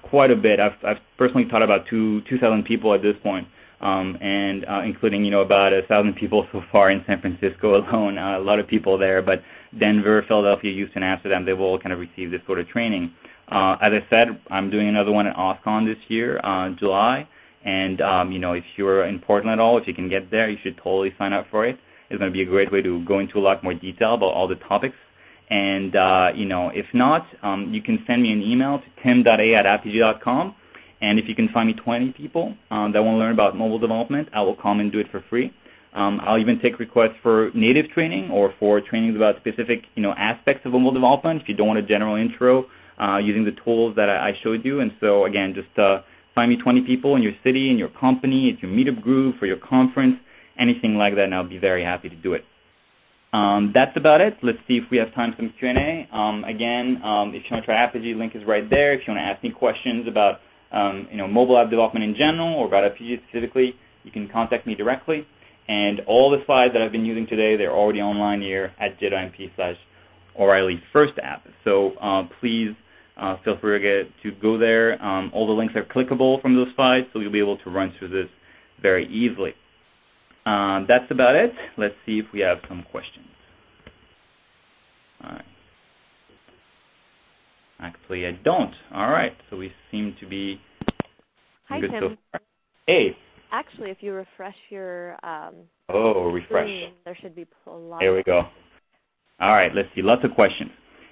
quite a bit. I've personally taught about 2,000 people at this point. And including, about 1,000 people so far in San Francisco alone. A lot of people there, but Denver, Philadelphia, Houston, Amsterdam, they've all kind of received this sort of training. As I said, I'm doing another one at OSCON this year, July. And, if you're in Portland at all, if you can get there, you should totally sign up for it. It's going to be a great way to go into a lot more detail about all the topics. And, if not, you can send me an email to tim.a@apigee.com. And if you can find me 20 people that want to learn about mobile development, I will come and do it for free. I'll even take requests for native training or for trainings about specific aspects of mobile development if you don't want a general intro using the tools that I showed you. And so, again, just find me 20 people in your city, in your company, at your meetup group, for your conference, anything like that, and I'll be very happy to do it. That's about it. Let's see if we have time for some Q&A. Again, if you want to try Apigee, link is right there. If you want to ask me questions about mobile app development in general or about Apigee specifically, you can contact me directly. And all the slides that I've been using today, they're already online here at j.mp/O'Reilly First App. So please feel free to go there. All the links are clickable from those slides, so you'll be able to run through this very easily. That's about it. Let's see if we have some questions. All right. Actually, I don't. All right. So we seem to be good so far. Hey. Actually, if you refresh your refresh. screen, there should be a lot. There we go. All right. Let's see. Lots of questions.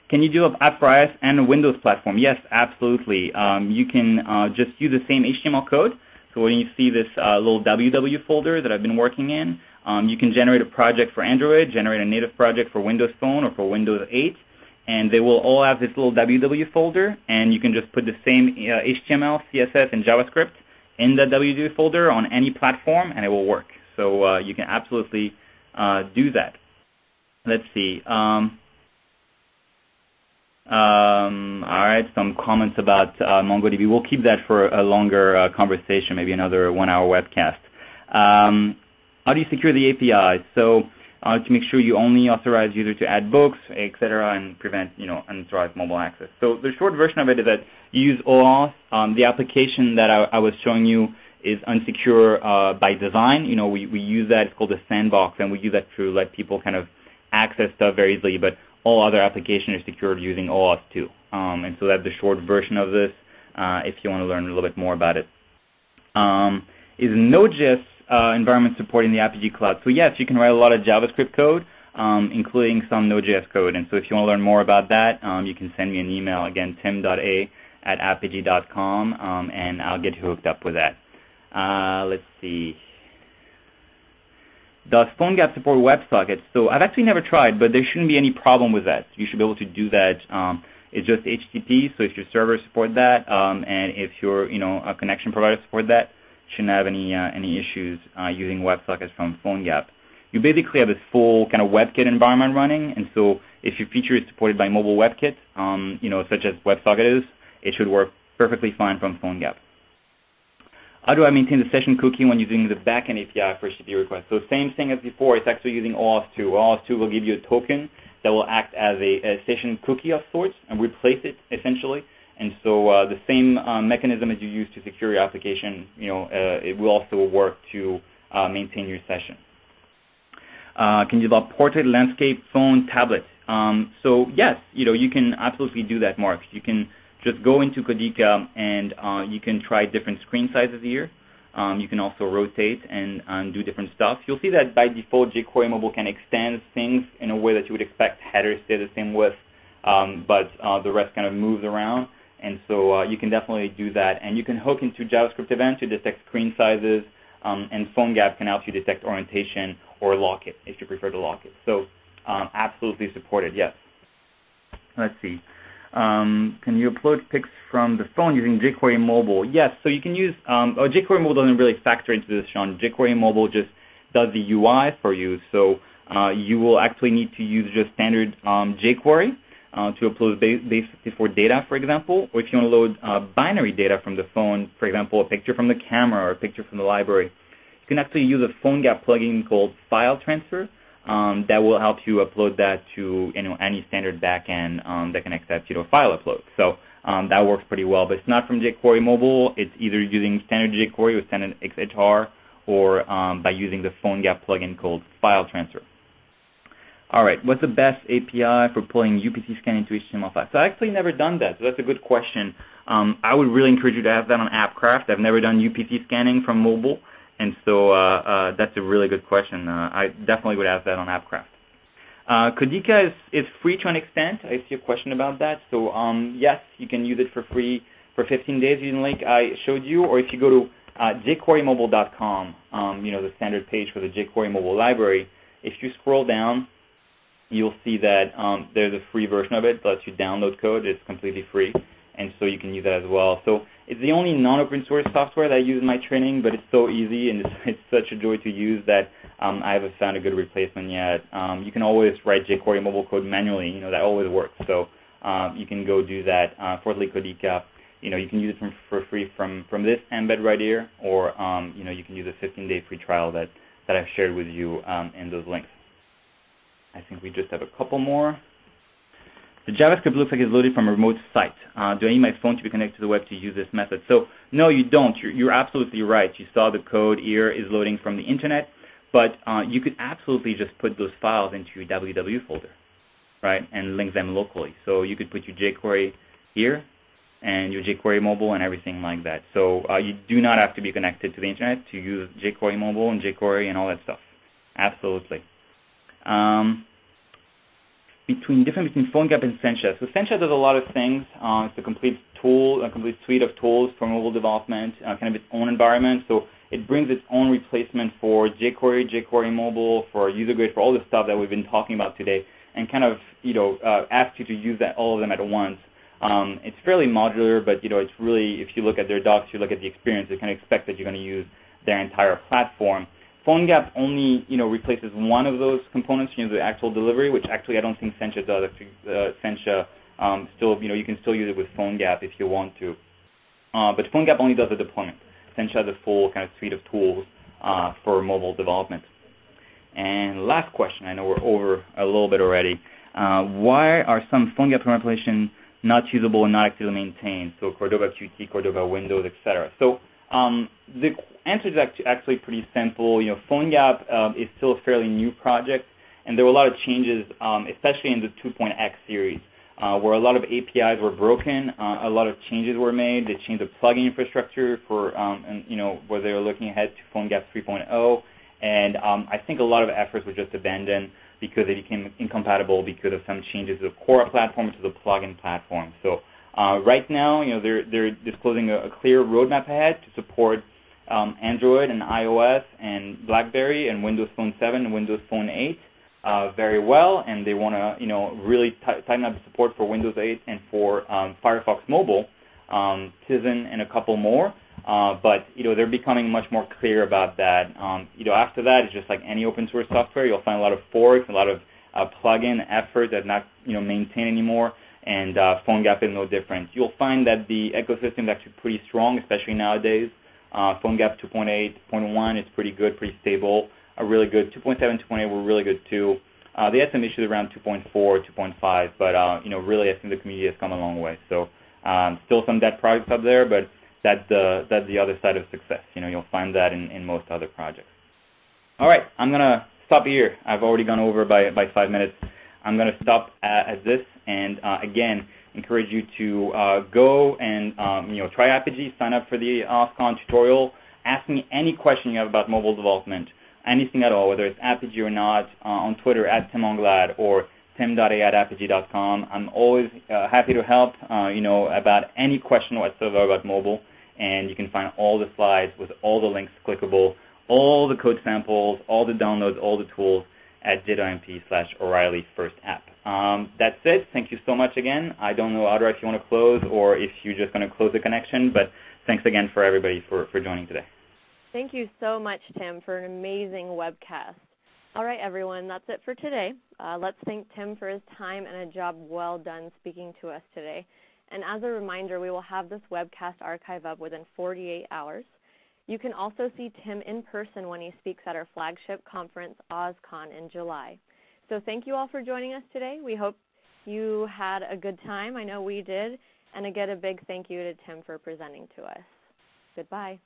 Can you do an app for iOS and a Windows platform? Yes, absolutely. You can just use the same HTML code. So when you see this little www folder that I've been working in, you can generate a project for Android, generate a native project for Windows Phone or for Windows 8. And they will all have this little www folder, and you can just put the same HTML, CSS, and JavaScript in the www folder on any platform, and it will work. So you can absolutely do that. Let's see. All right, some comments about MongoDB. We'll keep that for a longer conversation, maybe another 1-hour webcast. How do you secure the APIs? So to make sure you only authorize users to add books, etc., and prevent unauthorized mobile access. So the short version of it is that you use OAuth. The application that I was showing you is unsecure by design. We use that. It's called a sandbox, and we use that to let people kind of access stuff very easily. But all other applications are secured using OAuth too. And so that's the short version of this. If you want to learn a little bit more about it, is Node.js environment supporting the Apigee Cloud? So yes, you can write a lot of JavaScript code, including some Node.js code. And so if you want to learn more about that, you can send me an email, again, tim.a@apigee.com, and I'll get you hooked up with that. Let's see. Does PhoneGap support WebSockets? So I've actually never tried, but there shouldn't be any problem with that. You should be able to do that. It's just HTTP, so if your server support that, and if your a connection provider support that, shouldn't have any issues using WebSockets from PhoneGap. You basically have this full kind of WebKit environment running, and so if your feature is supported by mobile WebKit, such as WebSocket is, it should work perfectly fine from PhoneGap. How do I maintain the session cookie when using the backend API for HTTP requests? So same thing as before, it's actually using OAuth 2. OAuth 2 will give you a token that will act as a session cookie of sorts and replace it essentially. And so the same mechanism as you use to secure your application, it will also work to maintain your session. Can you develop portrait, landscape, phone, tablet? So yes, you can absolutely do that, Mark. You can just go into Codiqa and you can try different screen sizes here. You can also rotate and do different stuff. You'll see that by default, jQuery Mobile can extend things in a way that you would expect headers stay the same width, but the rest kind of moves around. And so you can definitely do that. And you can hook into JavaScript events to detect screen sizes, and PhoneGap can help you detect orientation or lock it if you prefer to lock it. So absolutely supported, yes. Let's see. Can you upload pics from the phone using jQuery Mobile? Yes, so you can use, jQuery Mobile doesn't really factor into this, Sean. jQuery Mobile just does the UI for you. So you will actually need to use just standard jQuery to upload basically for data, for example, or if you want to load binary data from the phone, for example, a picture from the camera or a picture from the library, you can actually use a PhoneGap plugin called File Transfer that will help you upload that to any standard backend that can accept file upload. So that works pretty well, but it's not from jQuery Mobile. It's either using standard jQuery or standard XHR or by using the PhoneGap plugin called File Transfer. All right, what's the best API for pulling UPC scan into HTML5? So I've actually never done that, so that's a good question. I would really encourage you to have that on AppCraft. I've never done UPC scanning from mobile, and so that's a really good question. I definitely would have that on AppCraft. Codiqa is free to an extent. I see a question about that. So yes, you can use it for free for 15 days using the link I showed you, or if you go to jQueryMobile.com, the standard page for the jQuery Mobile library, if you scroll down, you'll see that there's a free version of it that lets you download code. It's completely free, and so you can use that as well. So it's the only non-open source software that I use in my training, but it's so easy and it's such a joy to use that I haven't found a good replacement yet. You can always write jQuery Mobile code manually. That always works. So you can go do that. Fourthly, Codiqa, you can use it for free from this embed right here, or you can use a 15-day free trial that I've shared with you in those links. I think we just have a couple more. The JavaScript looks like it's loaded from a remote site. Do I need my phone to be connected to the web to use this method? So no, you don't. You're absolutely right. You saw the code here is loading from the internet, but you could absolutely just put those files into your www folder, right, and link them locally. So you could put your jQuery here and your jQuery Mobile and everything like that. So you do not have to be connected to the internet to use jQuery Mobile and jQuery and all that stuff. Absolutely. Difference between PhoneGap and Sencha. So Sencha does a lot of things. It's a complete tool, a complete suite of tools for mobile development, kind of its own environment. So it brings its own replacement for jQuery, jQuery Mobile, for user grid, for all the stuff that we've been talking about today, and kind of asks you to use all of them at once. It's fairly modular, but it's really, if you look at their docs, you look at the experience, you can expect that you're going to use their entire platform. PhoneGap only, replaces one of those components, the actual delivery, which actually I don't think Sencha does. Actually, Sencha still, you can still use it with PhoneGap if you want to. But PhoneGap only does the deployment. Sencha has a full kind of suite of tools for mobile development. And last question, I know we're over a little bit already. Why are some PhoneGap applications not usable and not actively maintained? So Cordova Qt, Cordova Windows, etc. So the answer is actually pretty simple. PhoneGap is still a fairly new project, and there were a lot of changes, especially in the 2.x series, where a lot of APIs were broken. A lot of changes were made. They changed the plugin infrastructure for, where they were looking ahead to PhoneGap 3.0. And I think a lot of efforts were just abandoned because they became incompatible because of some changes to the core platform, to the plugin platform. So right now, they're disclosing a clear roadmap ahead to support Android and iOS and Blackberry and Windows Phone 7 and Windows Phone 8 very well, and they want to really tighten up the support for Windows 8 and for Firefox Mobile, Tizen, and a couple more. But they're becoming much more clear about that. After that, it's just like any open source software. You'll find a lot of forks, a lot of plug-in effort that not maintained anymore, and PhoneGap is no different. You'll find that the ecosystem is actually pretty strong, especially nowadays. PhoneGap 2.8.1 is pretty good, pretty stable, really good. 2.7, 2.8 were really good too. They had some issues around 2.4, 2.5, but really I think the community has come a long way. So still some dead projects up there, but that's the other side of success. You'll find that in most other projects. All right, I'm going to stop here. I've already gone over by 5 minutes. I'm going to stop at this, and again, encourage you to go and try Apigee, sign up for the OSCON tutorial, ask me any question you have about mobile development, anything at all, whether it's Apigee or not, on Twitter at Tim Anglade or tim.a@apigee.com. I'm always happy to help, about any question whatsoever about mobile. And you can find all the slides with all the links clickable, all the code samples, all the downloads, all the tools at j.mp/O'Reilly First App. That's it. Thank you so much again. I don't know, Audra, if you want to close or if you're just going to close the connection, but thanks again for everybody for joining today. Thank you so much, Tim, for an amazing webcast. All right, everyone, that's it for today. Let's thank Tim for his time and a job well done speaking to us today. And as a reminder, we will have this webcast archive up within 48 hours. You can also see Tim in person when he speaks at our flagship conference, OSCON, in July. So thank you all for joining us today. We hope you had a good time. I know we did. And again, a big thank you to Tim for presenting to us. Goodbye.